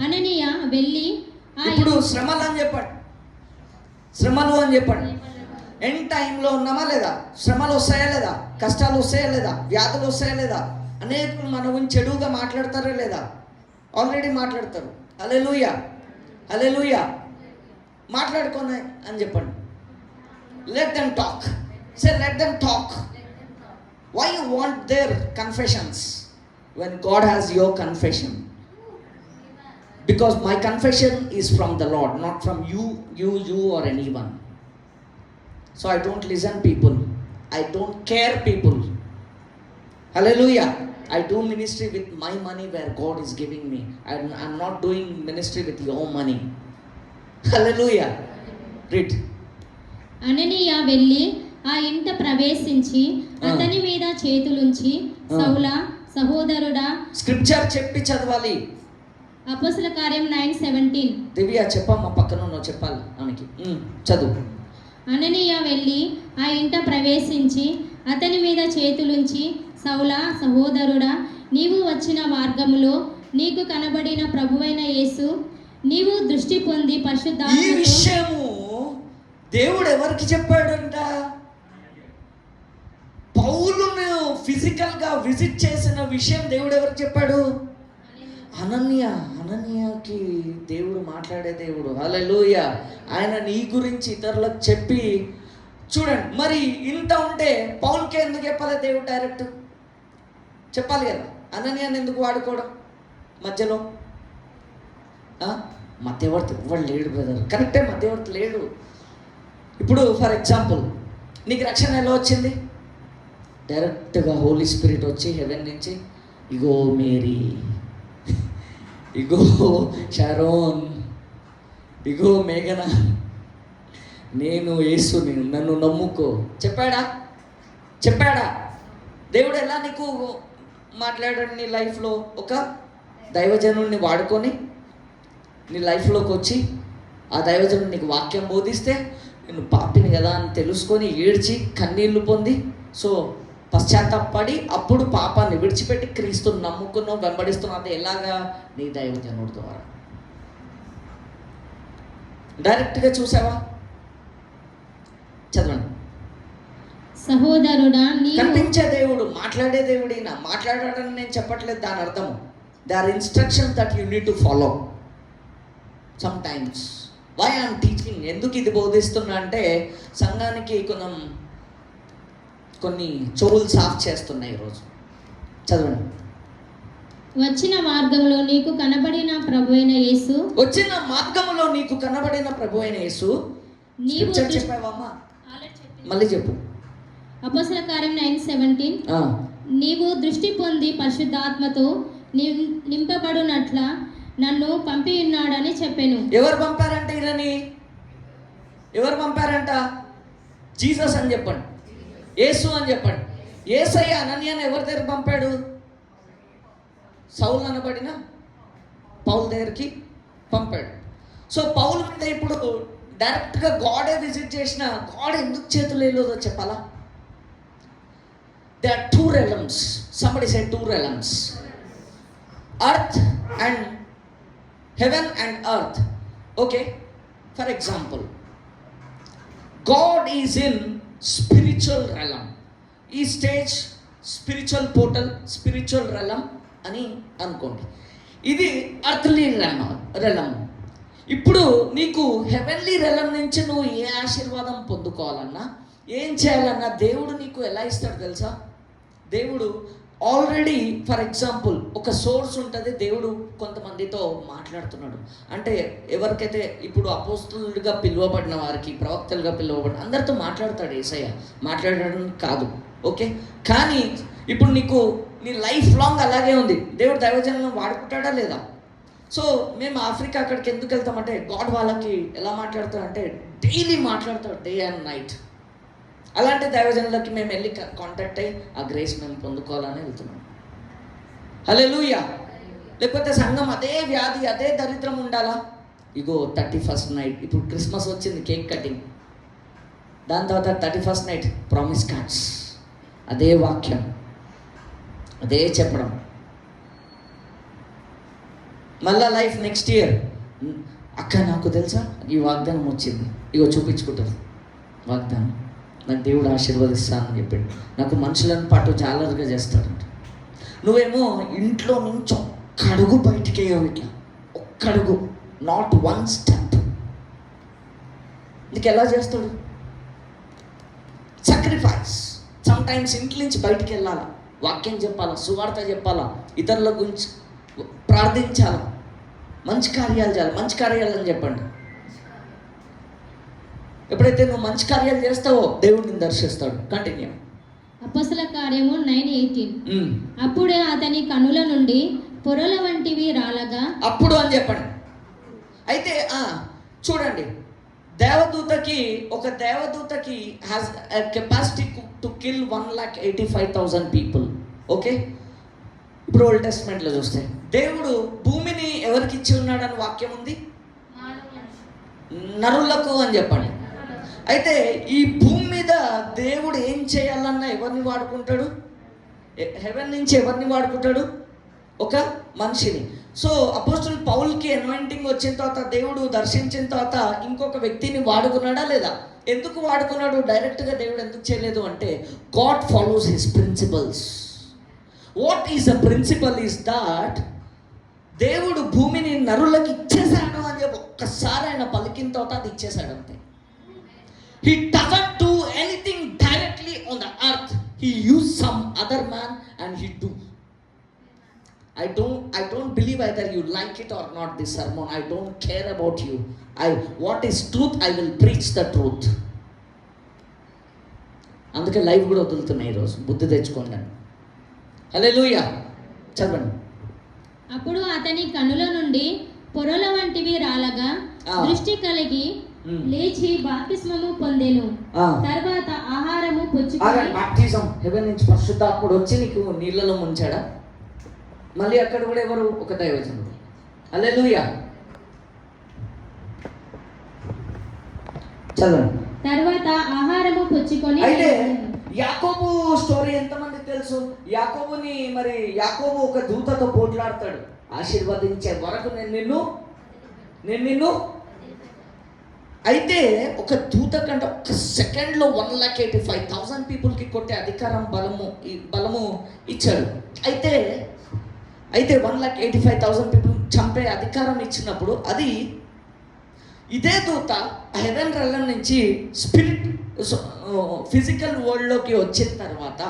అననీయ వెళ్ళి, ఇప్పుడు శ్రమలు అని చెప్పండి, శ్రమలు అని చెప్పండి. ఎండ్ టైంలో ఉన్నామా లేదా? శ్రమలు వస్తాయా లేదా? కష్టాలు వస్తాయా లేదా? వ్యాధులు వస్తాయా లేదా? అనేకులు మన గురించి చెడుగా మాట్లాడతారా లేదా? ఆల్రెడీ మాట్లాడతారు. హల్లెలూయా. మాట్లాడుకోని అని చెప్పండి. Let them talk. Let them talk. Why you want their confessions when God has your confession? Because my confession is from the Lord, not from you or anyone. So I don't listen people, I don't care people. Hallelujah. I do ministry with my money where God is giving me. I'm not doing ministry with your money. Hallelujah. Read. అననీయ వెళ్ళి ఆ ఇంట ప్రవేశించి అతని మీద చేతులుంచి, సౌలా సహోదరుడా. Scripture చెప్పి చదవాలి. అపోస్తల కార్యం 9:17. దివ్య చెప్పమ్మా, పక్కన నువ్వు చెప్పాలి ఆమెకి. చదువు. అననీయ వెళ్ళి ఆ ఇంట ప్రవేశించి అతని మీద చేతులుంచి, సౌలా సహోదరుడా, నీవు వచ్చిన మార్గములో నీకు కనబడిన ప్రభువైన యేసు, నీవు దృష్టి పొంది పరిశుద్ధాత్మతో. ఈ విషయము దేవుడు ఎవరికి చెప్పాడంట? పౌలును ఫిజికల్ గా విజిట్ చేసిన విషయం దేవుడు ఎవరికి చెప్పాడు? అననీయకి దేవుడు మాట్లాడే దేవుడు. హల్లెలూయా. ఆయన నీ గురించి ఇతరులకు చెప్పి, చూడండి మరి ఇంత ఉంటే పౌల్కే ఎందుకు చెప్పాలి దేవుడు? డైరెక్ట్ చెప్పాలి కదా. అననీయాని ఎందుకు వాడుకోవడం మధ్యలో? మధ్యవర్తి ఎవరు లేడు బ్రదర్. కరెక్టే, మధ్యవర్తి లేడు. ఇప్పుడు ఫర్ ఎగ్జాంపుల్, నీకు రక్షణ ఎలా వచ్చింది? డైరెక్ట్గా హోలీ స్పిరిట్ వచ్చి హెవెన్ నుంచి, ఇగో మేరీ, ఇగో షారోన్, ఇగో మేఘన, నేను యేసుని, నన్ను నమ్ముకో చెప్పాడా? దేవుడు ఎలా నీకు మాట్లాడాడు? నీ లైఫ్లో ఒక దైవజనుడిని వాడుకొని నీ లైఫ్లోకి వచ్చి ఆ దైవజనుడు నీకు వాక్యం బోధిస్తే నేను పాపిని కదా అని తెలుసుకొని ఏడ్చి కన్నీళ్లు పొంది పశ్చాత్తాపడి అప్పుడు పాపాన్ని విడిచిపెట్టి క్రీస్తుని నమ్ముకున్నావు, వెంబడిస్తున్నావు. అది ఎలాగా? నీ దైవజనుడి ద్వారా. డైరెక్ట్గా చూసావా? చదవండి. సహోదరుడా, కనిపించే దేవుడు, మాట్లాడే దేవుడు. ఈయన మాట్లాడాడని నేను చెప్పట్లేదు, దాని అర్థం they are instructions that you need to follow sometimes. Why I'm teaching, ఎందుకు ఇది బోధిస్తున్నా అంటే సంఘానికి కొన్ని చెవులు సాఫ్ చేస్తున్నాయి ఈరోజు. చదవండి. వచ్చిన మార్గంలో నీకు కనబడిన ప్రభువైన యేసు, వచ్చిన మార్గంలో నీకు కనబడిన ప్రభువైన యేసు. చెప్పావమ్మా? మళ్ళీ చెప్పు. అపోస్తల కార్యం 9:17. నీవు దృష్టి పొంది పరిశుద్ధాత్మతో నింపబడునట్ల నన్ను పంపి ఉన్నాడని చెప్పాను. ఎవరు పంపారంట ఈయనని? ఎవరు పంపారంట? జీసస్ అని చెప్పండి, యేసు అని చెప్పండి. యేసయ్య అనన్యాన్ని ఎవరి దగ్గర పంపాడు? సౌలు అనబడిన పౌలు దగ్గరికి పంపాడు. సో పౌలు మీద ఇప్పుడు డైరెక్ట్గా గాడే విజిట్ చేసిన గాడ్ ఎందుకు చేతులు వెళ్ళదో చెప్పాలా? They are two realms. Somebody say two realms, earth and heaven and earth. Okay, for example, God is in spiritual realm. ఈ stage spiritual portal, spiritual realm అని అనుకోండి. ఇది అర్త్లీ realm. ఇప్పుడు నీకు హెవెన్లీ realm నుంచి నువ్వు ఏ ఆశీర్వాదం పొందుకోవాలన్నా, ఏం చేయాలన్నా దేవుడు నీకు ఎలా ఇస్తాడు తెలుసా? దేవుడు ఆల్రెడీ, ఫర్ ఎగ్జాంపుల్, ఒక సోర్స్ ఉంటుంది. దేవుడు కొంతమందితో మాట్లాడుతున్నాడు అంటే, ఎవరికైతే ఇప్పుడు అపోస్తులుగా పిలువబడిన వారికి, ప్రవక్తలుగా పిలువబడిన అందరితో మాట్లాడతాడు యేసయ్య. మాట్లాడడం కాదు, ఓకే. కానీ ఇప్పుడు నీకు నీ లైఫ్ లాంగ్ అలాగే ఉంది. దేవుడు దైవజనులను వాడుకుంటాడా లేదా? సో మేము ఆఫ్రికా అక్కడికి ఎందుకు వెళ్తామంటే, గాడ్ వాళ్ళకి ఎలా మాట్లాడతాడంటే డైలీ మాట్లాడతాడు, డే అండ్ నైట్. అలాంటి దైవజనులకి మేము వెళ్ళి కాంటాక్ట్ అయ్యి ఆ గ్రేస్ మేము పొందుకోవాలని వెళ్తున్నాం. హల్లెలూయా. లేకపోతే సంఘం అదే వ్యాధి, అదే దరిద్రం ఉండాలా? ఇగో 31st నైట్, ఇప్పుడు క్రిస్మస్ వచ్చింది, కేక్ కటింగ్. దాని తర్వాత 31st నైట్ ప్రామిస్ కార్డ్స్, అదే వాక్యం, అదే చెప్పడం. మళ్ళా లైఫ్ నెక్స్ట్ ఇయర్, అక్క నాకు తెలుసా ఈ వాగ్దానం వచ్చింది, ఇగో చూపించుకుంటారు వాగ్దానం, నాకు దేవుడు ఆశీర్వదిస్తానని చెప్పాడు. నాకు మనుషులను పాటు జాలరుగా చేస్తాడంట. నువ్వేమో ఇంట్లో నుంచి ఒక్కడుగు బయటికి వేయవు, ఇట్లా ఒక్కడుగు, నాట్ వన్ స్టెప్. నీకు ఎలా చేస్తాడు? సాక్రిఫైస్. సమ్ టైమ్స్ ఇంట్లో నుంచి బయటికి వెళ్ళాలా, వాక్యం చెప్పాలా, సువార్త చెప్పాలా, ఇతరుల గురించి ప్రార్థించాలా, మంచి కార్యాలు చేయాలి. మంచి కార్యాలు అని చెప్పండి. ఎప్పుడైతే నువ్వు మంచి కార్యాలు చేస్తావో దేవుడిని దర్శిస్తాడు. కంటిన్యూ. అపోస్తల కార్యము 9:18. అప్పుడే అతని కనుల నుండి పొరల వంటివి రాలగా. అప్పుడు అని చెప్పండి. అయితే చూడండి, ఒక దేవదూతకి has capacity to kill 1,85,000 people. Okay, ఇప్పుడు ఓల్డ్ టెస్ట్మెంట్లో చూస్తే దేవుడు భూమిని ఎవరికి ఇచ్చి ఉన్నాడని వాక్యం ఉంది? నరులకు అని చెప్పండి. అయితే ఈ భూమి మీద దేవుడు ఏం చేయాలన్నా ఎవరిని వాడుకుంటాడు? హెవెన్ నుంచి ఎవరిని వాడుకుంటాడు? ఒక మనిషిని. సో అపోస్టల్ పౌల్కి అనాయింటింగ్ వచ్చిన తర్వాత, దేవుడు దర్శించిన తర్వాత ఇంకొక వ్యక్తిని వాడుకున్నాడా లేదా? ఎందుకు వాడుకున్నాడు? డైరెక్ట్గా దేవుడు ఎందుకు చేయలేదు అంటే, God follows his principles. What is the principle is that దేవుడు భూమిని నరులకు ఇచ్చేసాడు అని చెప్పి ఒక్కసారి ఆయన పలికిన తర్వాత అది ఇచ్చేసాడు అంతే. He doesn't do anything directly on the earth. He used some other man and he do. I don't believe either you like it or not this sermon. I don't care about you. What is truth, I will preach the truth. అందుకే live కూడా వదులుతున్నాయి ఈరోజు, బుద్ధి తెచ్చుకోండి. హల్లెలూయా. చదవండి. అప్పుడు అతని కనుల నుండి పొరల వంటివి రాలగా దృష్టి కలిగి లేచి బాప్తిస్మము పొందెను. తర్వాత ఆహారము పుచ్చుకొని. బాప్టిజం హెవెన్ నుంచి పరిశుద్ధాత్ముడు వచ్చి నీకు నీళ్ళలో ముంచాడా? మళ్ళీ అక్కడ కూడా ఎవరు? ఒక దైవజనుడు. హల్లెలూయా. చదవండి. తర్వాత ఆహారము పుచ్చుకొని. అయితే యాకోబు స్టోరీ ఎంతమందికి తెలుసు? యాకోబు ఒక దూతతో పోట్లాడతాడు, ఆశీర్వదించే వరకు నేను నిన్ను. అయితే ఒక దూత కంటే ఒక సెకండ్లో 1,85,000 పీపుల్కి కొట్టే అధికారం, బలము ఇచ్చాడు. అయితే 1,85,000 పీపుల్ చంపే అధికారం ఇచ్చినప్పుడు, అది ఇదే దూత హెవెన్ రెల్మ్ నుంచి ఫిజికల్ వరల్డ్లోకి వచ్చిన తర్వాత,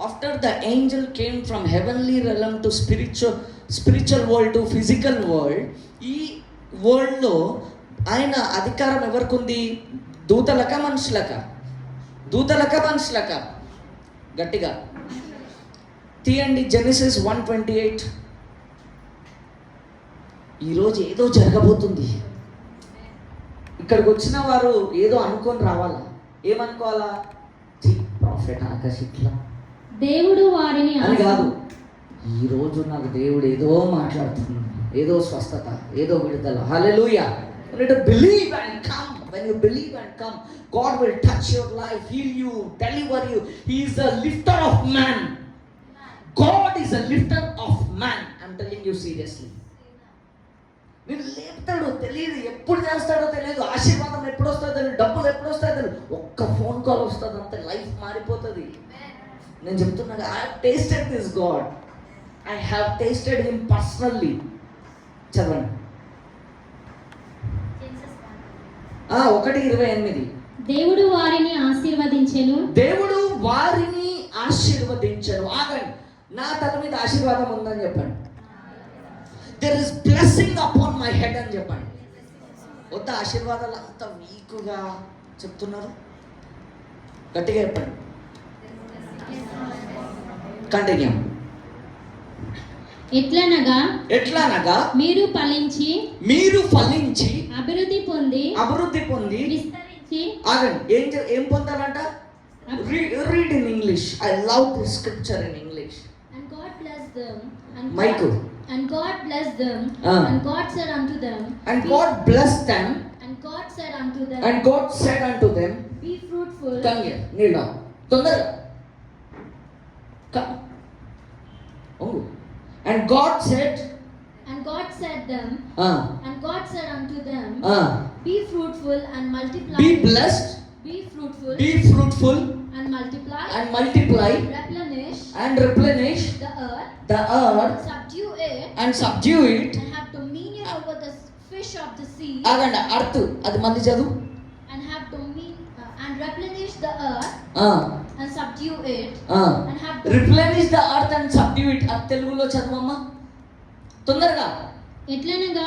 after the Angel came from heavenly realm to spiritual world to physical world, ఈ వరల్డ్లో ఆయన అధికారం ఎవరికి ఉంది? దూతలక మనుషులక? గట్టిగా తీయండి. జెనసిస్ 1:28. ఈరోజు ఏదో జరగబోతుంది. ఇక్కడికి వచ్చిన వారు ఏదో అనుకొని రావాలా? ఏమనుకోవాలా? ప్రాఫిట్ ఆకాశ ఇట్లా దేవుడు వారిని అని కాదు. ఈరోజు నాకు దేవుడు ఏదో మాట్లాడుతున్నాడు, ఏదో స్వస్థత, ఏదో విడుదల. హల్లెలూయా. You need to believe and come. When you believe and come, God will touch your life, heal you, deliver you. He is a lifter of man. God is a lifter of man. I'm telling you seriously. నేను లేపుతాడో తెలియదు, ఎప్పుడు చేస్తాడో తెలియదు, ఆశీర్వాదం ఎప్పుడు వస్తుందో తెలియదు, డబ్బులు ఎప్పుడు వస్తాయో తెలియదు. ఒక్క ఫోన్ కాల్ వస్తుంది, అంతే లైఫ్ మారిపోతుంది. నేను చెప్తున్నా, I have tasted this God, I have tasted him personally. చదవండి 1:28. దేవుడు వారిని ఆశీర్వదించెను. దేవుడు వారిని ఆశీర్వదించెను. ఆగండి, నా తల మీద ఆశీర్వాదం ఉందని చెప్పండి. There is blessing upon my head అని చెప్పండి. వద్ద ఆశీర్వాదాలు అంత వీకుగా చెప్తున్నారు, గట్టిగా చెప్పండి. కంటిన్యూ. ఎట్లనగా మీరు ఫలించి అభివృద్ధి పొంది విస్తరించి. ఆగండి, ఏం పొందాలంట? Read in English. I love this scripture in English. And God blessed them. Mic. And God blessed them. And God said unto them. And God blessed them. And God said unto them. And God said unto them. Be fruitful. Come here, kneel down. తొందరగా. Come. Oh. And God said. And God said them. And God said unto them. Be fruitful and multiply. Be blessed. Be fruitful. Be fruitful. And multiply. And multiply. Replenish. And replenish. The earth. The earth. Subdue it. And subdue it. And have dominion over the fish of the sea. ఆగండి, earth అది మళ్ళీ చదువు. And have dominion and replenish the earth. And subdue it. And have replenish the earth and subdue it. అది తెలుగులో చదవమ్మా తొందరగా. ఎట్లనగా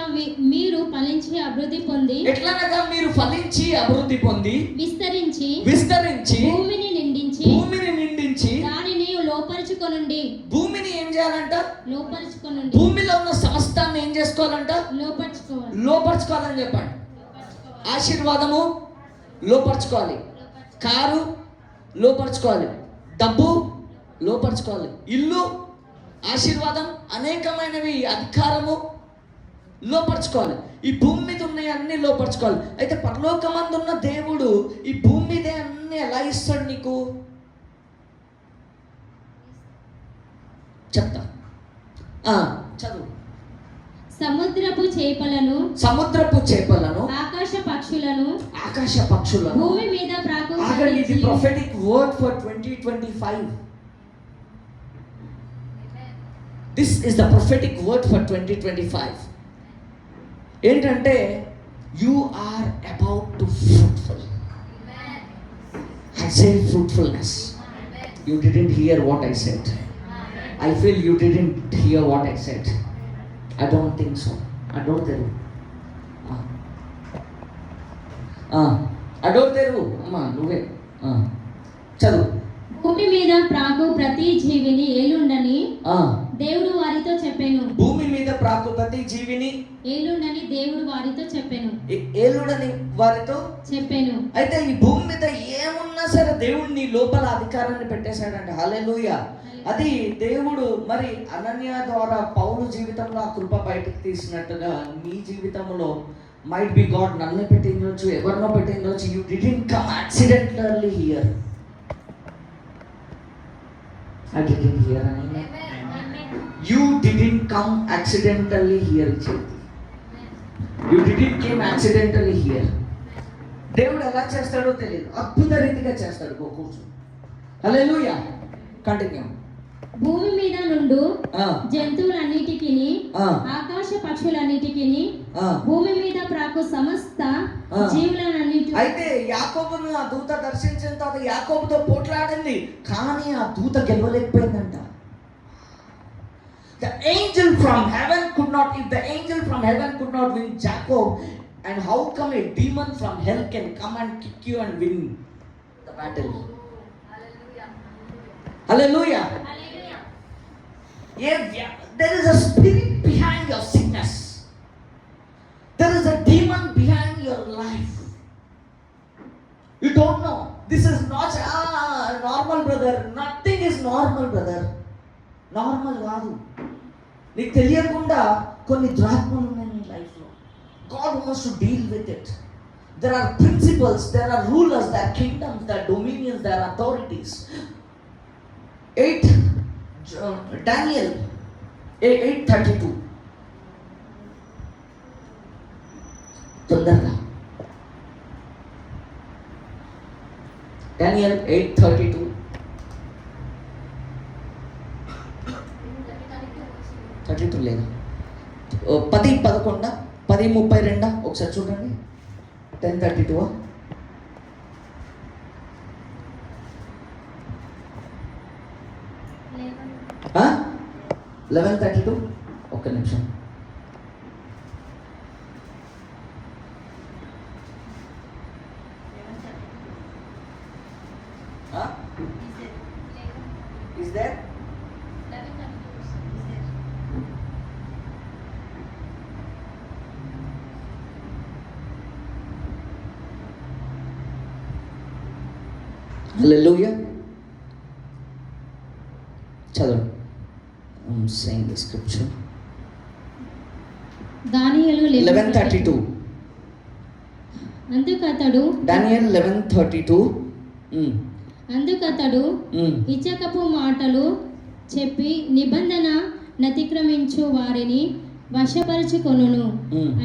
మీరు ఫలించి అభివృద్ధి పొంది విస్తరించి భూమిని నిండించి దానిని లోపరుచుకొనుండి. భూమిని ఏం చేయాలంట? లోపరుచుకొనుండి. భూమిలో ఉన్న సమస్తాన్ని ఏం చేసుకోవాలంట? లోపరుచుకోవాలని చెప్పండి. ఆశీర్వాదము లోపరుచుకోవాలి, కారు లోపరుచుకోవాలి, డబ్బు లోపరుచుకోవాలి, ఇల్లు, ఆశీర్వాదం, అనేకమైనవి, అధికారము లోపరుచుకోవాలి. ఈ భూమి మీద ఉన్నాయి అన్ని లోపరుచుకోవాలి. అయితే పరలోకమందు ఉన్న దేవుడు ఈ భూమి మీదే అన్ని ఎలా ఇస్తాడు నీకు? చెప్తా, చదువు. సముద్రపు చేపలను ఆకాశ పక్షులను భూమి మీద ప్రాకు. ఇది prophetic word for 2025. This is the prophetic word for 2025. ఏంటంటే you are about to fruitful. I say fruitfulness. You didn't hear what I said. I feel you didn't hear what I said. I don't think so. Adore తెరువు అమ్మా, నువ్వే చదువు. భూమి మీద ప్రాకు ప్రతి జీవిని ఏలుండని దేవుడు వారితో చెప్పాను. భూమి మీద ప్రాకు ప్రతి జీవిని ఏలుండని దేవుడు వారితో చెప్పాను. అయితే ఈ భూమి మీద ఏమున్నా సరే దేవుడు నీ లోపల అధికారాన్ని పెట్టేశాడంట. హల్లెలూయా. అది దేవుడు మరి అనన్య ద్వారా పౌలు జీవితంలో ఆ కృప బయటకు తీసినట్టుగా నీ జీవితంలో మైట్ బి గాడ్ నన్ను పెట్టించవచ్చు, ఎవరినో పెట్టించవచ్చు. You didn't come accidentally here. I didn't hear anything. You didn't come accidentally here. You didn't came accidentally here. దేవుడు ఎలా చేస్తాడో తెలియదు, అద్భుత రీతిగా చేస్తాడు. కూర్చో. హల్లెలూయా. కంటిన్యూ. భూమి మీద నుండు జంతువులన్నిటికీ, ఆకాశ పక్షులన్నిటికీ, భూమి మీద ప్రాకు సమస్త జీవులన్నిటి. అయితే యాకోబును ఆ దూత దర్శించిన తర్వాత యాకోబుతో పోట్లాడింది, కానీ ఆ దూత గెలవలేకపోయిందంట. The angel from heaven could not, if the angel from heaven could not win Jacob, and how come a demon from hell can come and kick you and win the battle? Hallelujah. Hallelujah. There is a spirit behind your sickness. your life. You don't know. This is not normal, brother. Nothing is normal, brother. Normal కాదు. నీకు తెలియకుండా కొన్ని ద్రాత్మలు ఉన్నాయి నీ లైఫ్లో. God wants to deal with it. There are principles, there are rulers, there are kingdoms, there are dominions, there are authorities. Daniel 8:32. తొందరగా Daniel 8:32. 32 లేదా 10:11 10:32 ఒకసారి చూడండి. 10:32 11:32 ఒక్క నిమిషం. Is there? Hallelujah. చదవండి. I'm saying the scripture. దానియేలు 11:32. అందుకతడు Daniel 11:32. అందుకతడు ఇచ్చకపు మాటలు చెప్పి నిబంధన నతిక్రమించు వారిని వశపరుచుకొనును.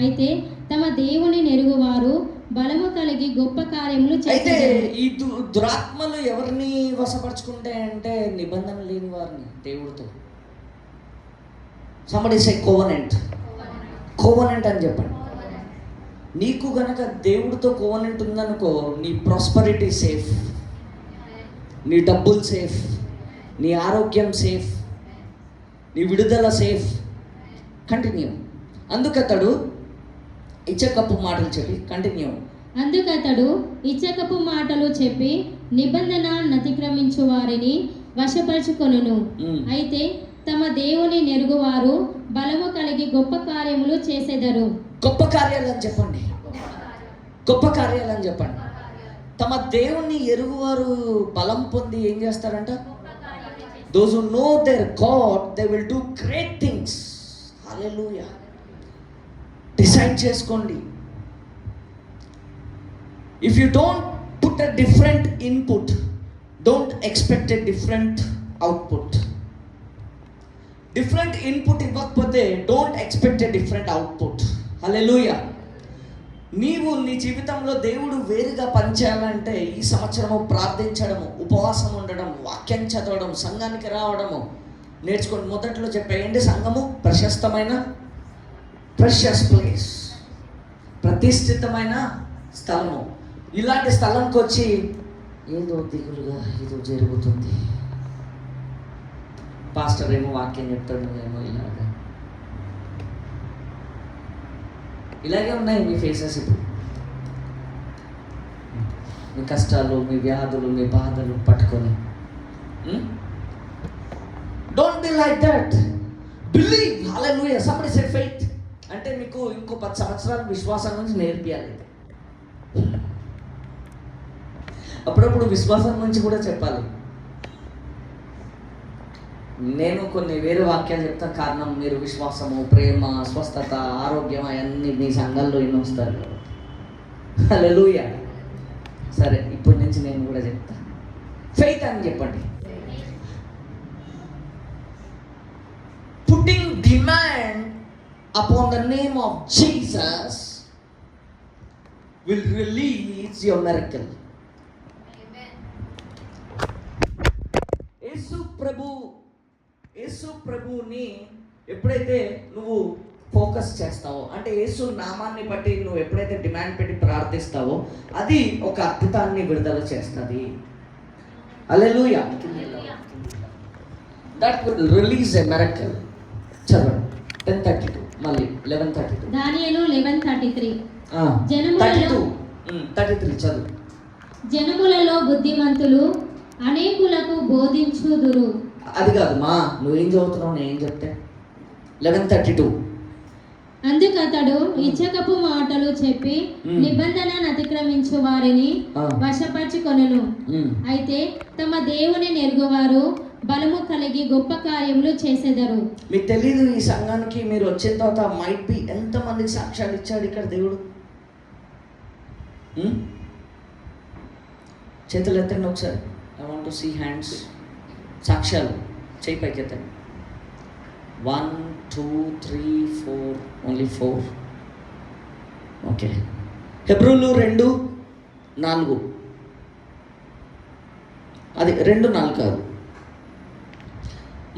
అయితే తమ దేవుని నెరుగువారు బలము కలిగి గొప్ప కార్యములు అయితే ఈ దురాత్మలు ఎవరిని వశపరుచుకుంటాయంటే నిబంధన లేని వారిని దేవుడితో. somebody say కోవనెంట్ అని చెప్పండి. నీకు గనక దేవుడితో కోవనెంట్ ఉందనుకో, నీ ప్రాస్పరిటీ సేఫ్, నీ డబ్బులు సేఫ్, నీ ఆరోగ్యం సేఫ్, నీ విడుదల సేఫ్. కంటిన్యూ. అందుకతడు ఇచ్చకపు మాటలు చెప్పి కంటిన్యూ. అందుకతడు ఇచ్చకపు మాటలు చెప్పి నిబంధన నతిక్రమించు వారిని వశపరుచుకొనును. అయితే తమ దేవుని నెరుగువారు బలము కలిగి గొప్ప కార్యములు చేసేదరు. గొప్ప కార్యాలని చెప్పండి. గొప్ప కార్యాలని చెప్పండి. తమ దేవుని ఎరుగువారు బలం పొంది ఏం చేస్తారంట? those who know their God, they will do great things. Hallelujah. Decide చేసుకోండి. if you don't put a different input, don't expect a different output. Different input ఇవ్వకపోతే don't expect a different output. Hallelujah. నీవు నీ జీవితంలో దేవుడు వేరుగా పనిచేయాలంటే ఈ సంవత్సరము ప్రార్థించడము, ఉపవాసం ఉండడం, వాక్యం చదవడం, సంఘానికి రావడము నేర్చుకోండి. మొదట్లో చెప్పేయండి, సంఘము ప్రశస్తమైన ప్రెషస్ ప్లేస్, ప్రతిష్ఠితమైన స్థలము. ఇలాంటి స్థలంకి వచ్చి ఏదో దిగులుగా ఏదో జరుగుతుంది, పాస్టర్ ఏమో వాక్యం చెప్తాడు, ఏమో ఇలాగే ఉన్నాయి మీ ఫేసెస్. ఇప్పుడు మీ కష్టాలు, మీ వ్యాధులు, మీ బాధలు పట్టుకొని don't be like that. Believe. Hallelujah. Somebody say faith. అంటే మీకు ఇంకో 10 సంవత్సరాలు విశ్వాసం నుంచి నేర్పియాలి. అప్పుడప్పుడు విశ్వాసం నుంచి కూడా చెప్పాలి. నేను కొన్ని వేరే వాక్యాలు చెప్తాను, కారణం మీరు విశ్వాసము, ప్రేమ, స్వస్థత, ఆరోగ్యం అవన్నీ మీ సంఘాల్లో ఎన్నో వస్తారు. హల్లెలూయా. సరే, ఇప్పటి నుంచి నేను కూడా చెప్తాను. ఫెయిత్ అని చెప్పండి. Putting demand upon the name of Jesus will release your miracle. యేసు ప్రభుని ఎప్పుడైతే నువ్వు ఫోకస్ చేస్తావో, అంటే యేసు నామాన్ని బట్టి నువ్వు ఎప్పుడైతే డిమాండ్ పెట్టి ప్రార్థిస్తావో, అది ఒక అద్భుతాన్ని విడుదల చేస్తుంది. Hallelujah. That will release a miracle. చదవండి. 10:32 మళ్ళీ 11:32. దానియేలు 11:33. 33 చదువు. జనములలో బుద్ధిమంతులు అనేకులకు బోధించుదురు. అది కాదు మా, నువ్వేం చదువుతున్నావు, నేను చెప్తే 11:32. అందుకు అతడు ఇచ్చకపు మాటలు చెప్పి నిబంధనను అతిక్రమించు వారిని వశపరచుకొనును. అయితే తమ దేవుని నెరుగువారు బలము కలిగి గొప్ప కార్యములు చేసేదరు. మీకు తెలీదు, ఈ సంఘానికి మీరు వచ్చిన తర్వాత మైట్ బి ఎంతమందికి సాక్ష్యాలు ఇచ్చాడు ఇక్కడ దేవుడు. చేతులు ఎత్తండి ఒకసారి. I want to see hands. సాక్ష్యాలు చేయి పైకి ఎత్తండి. 1 2 3 4, ఓన్లీ 4. ఓకే. హెబ్రోలు 2:4. అది 2:4 కాదు,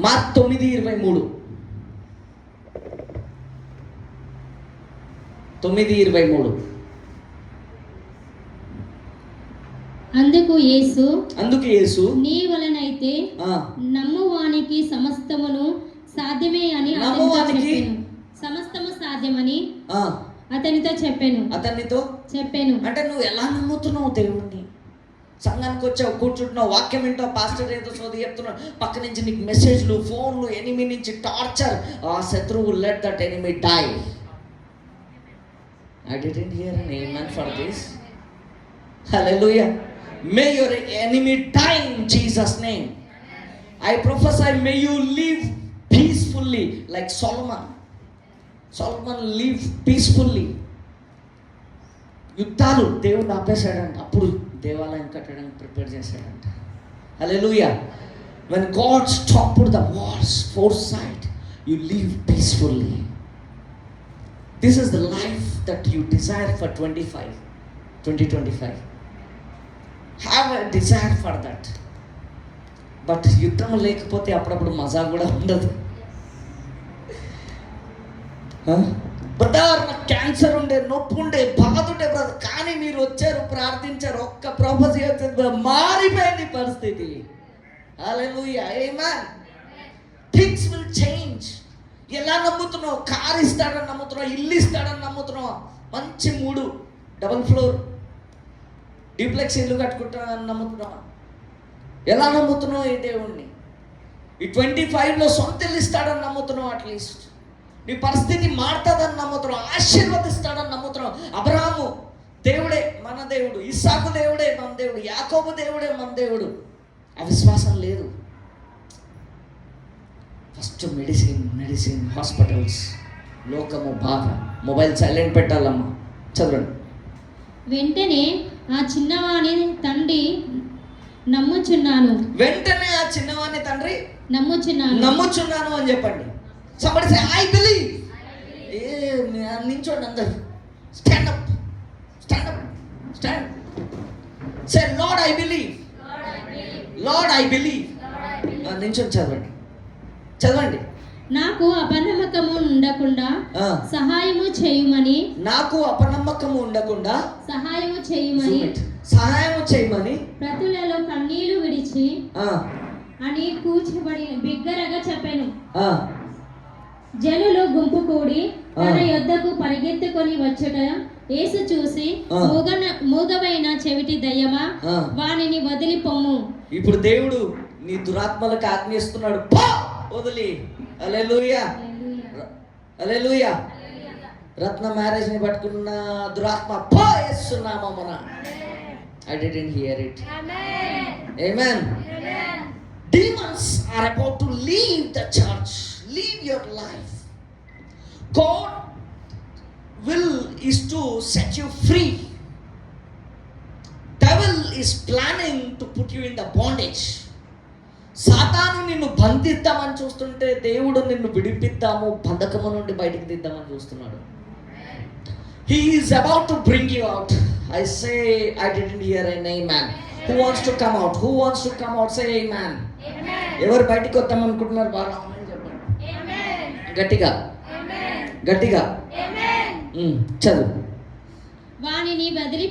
మార్క్ 9:23. 9:23. అందుకు యేసు నీ వలనైతే నమ్మువానికి సమస్తమును సాధ్యమే అని సమస్తము సాధ్యమని అతనితో చెప్పాను. అంటే నువ్వు ఎలా నమ్ముతున్నావు దేవుణ్ణి? సంఘానికి వచ్చావు, కూర్చుంటున్నావు, వాక్యం వింటావు, పాస్టర్ ఏదో సోది చెప్తున్నావు, పక్క నుంచి నీకు మెసేజ్లు, ఫోన్లు, ఎనిమి నుంచి టార్చర్. ఆ శత్రువు let that enemy die. I didn't hear an amen for this. Hallelujah. May your enemy die in Jesus' name. I prophesy, may you live peacefully like Solomon. Solomon lived peacefully. యుద్ధాలు దేవుడు ఆపేశాడంట, అప్పుడు దేవాలయం కట్టడానికి prepare చేశాడంట. హల్లెలూయా. When God stopped the wars foresight, you live peacefully. This is the life that you desire for 2025. Have a desire for that. But యుద్ధం లేకపోతే అప్పుడప్పుడు మజా కూడా ఉండదు. బ్రదర్ నాకు క్యాన్సర్ ఉండే, నొప్పి ఉండే, బాధ ఉండే బ్రదర్, కానీ మీరు వచ్చారు, ప్రార్థించారు, ఒక్క ప్రపోజ్ చేస్తే మారిపోయింది పరిస్థితి. Hallelujah. Amen. Things will change. ఎలా నమ్ముతున్నావు? కారు ఇస్తాడని నమ్ముతున్నావు, ఇల్లు ఇస్తాడని నమ్ముతున్నావు, మంచి 3 డబుల్ ఫ్లోర్ డూప్లెక్స్ ఇల్లు కట్టుకుంటానని నమ్ముతున్నావా? ఎలా నమ్ముతున్నావు ఈ దేవుణ్ణి? ఈ 25లో సొంత ఇల్లు ఇస్తాడని నమ్ముతున్నావు, అట్లీస్ట్ నీ పరిస్థితి మారుతుందని నమ్ముతున్నావు, ఆశీర్వదిస్తాడని నమ్ముతున్నావు. అబ్రహాము దేవుడే మన దేవుడు, ఇస్సాకు దేవుడే మన దేవుడు, యాకోబు దేవుడే మన దేవుడు. అవిశ్వాసం లేదు. ఫస్ట్ మెడిసిన్ హాస్పిటల్స్, లోకము బాధ. మొబైల్ సైలెంట్ పెట్టాలమ్మా. చదవండి. వెంటనే ఆ చిన్నవాని తండ్రి నమ్ముచున్నాను. వెంటనే ఆ చిన్నవాని తండ్రి నమ్ముచున్నాను అని చెప్పండి. somebody say I believe. నించోండి అందరు. stand up say Lord I believe. నించోండి. చదవండి. నాకు అపనమ్మకము ఉండకుండా సహాయము చేయమని సహాయము చేయమని ప్రతులలో కన్నీళ్లు విడిచి అని కూర్చబడి బిగ్గరగా చెప్పాను. జనులు గుంపు కూడి తన యొద్దకు పరిగెత్తుకొని వచ్చుట యేసు చూసి, మూగవైన చెవిటి దయ్యమా, వానిని వదిలి పొమ్ము. ఇప్పుడు దేవుడు నీ దురాత్మలకు ఆజ్ఞిస్తున్నాడు, వదిలి. హల్లెలూయా. హల్లెలూయా. రత్న మ్యారేజ్ ని పట్టుకున్న దురాత్మ యేసు నామమున. I didn't hear it. Amen. Demons are about to leave the church, leave your life. God will is to set you free. Devil is planning to put you in the bondage. సాతాను నిన్ను బంధిద్దామని చూస్తుంటే దేవుడు నిన్ను విడిపిద్దాము, బంధకము నుండి బయటికి తీద్దామని చూస్తున్నాడు. He is about to bring you out. I say I didn't hear an amen. Who wants to come out? Say amen. ఎవరు బయటికి వద్దాం అనుకుంటున్నారు? బాగా గట్టిగా చదువు. వానిని వదిలి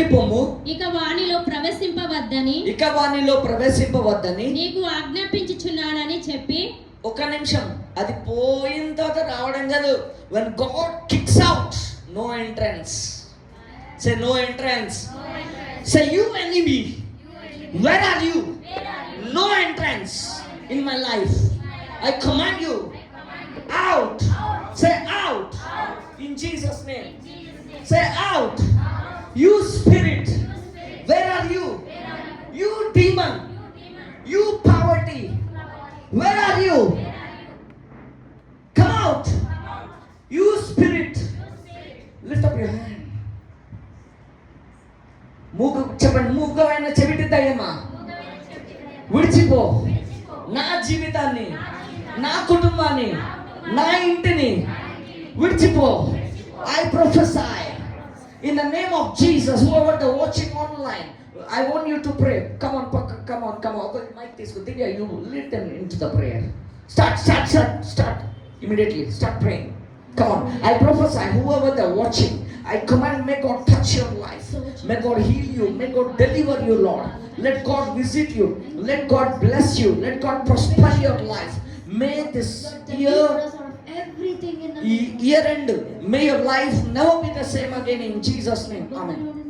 పొమ్ము. ఇక వానిలో ప్రవేశింపవద్దని నీకు ఆజ్ఞాపించుచున్నానని చెప్పి. ఒక నిమిషం, అది పోయిన తర్వాత రావడం కాదు. when God kicks out, no entrance. Say no entrance. Say you enemy, where are you? No entrance in my life. I command you out. out. Say out. In Jesus' name. Say out. You spirit. Where are you? You demon. You poverty. Where are you? Come out. You spirit. Lift up your hand. చెప్పండి, మూగమైన చెవిటి దయ్యమా విడిచిపో. నా జీవితాన్ని, నా కుటుంబాన్ని, నా ఇంటిని విడిచిపో. I prophesy in the name of Jesus. Whoever the watching online, I want you to pray. Come on. Okay, mic తీసుకు దివ్య, you lead them into the prayer. Start immediately. Start praying. Come on. I prophesy, whoever they're watching, I command, may God touch your life. May God heal you. May God deliver you, Lord. Let God visit you. Let God bless you. Let God prosper your life. May this year, everything in the year end, may your life never be the same again in Jesus' name. Amen.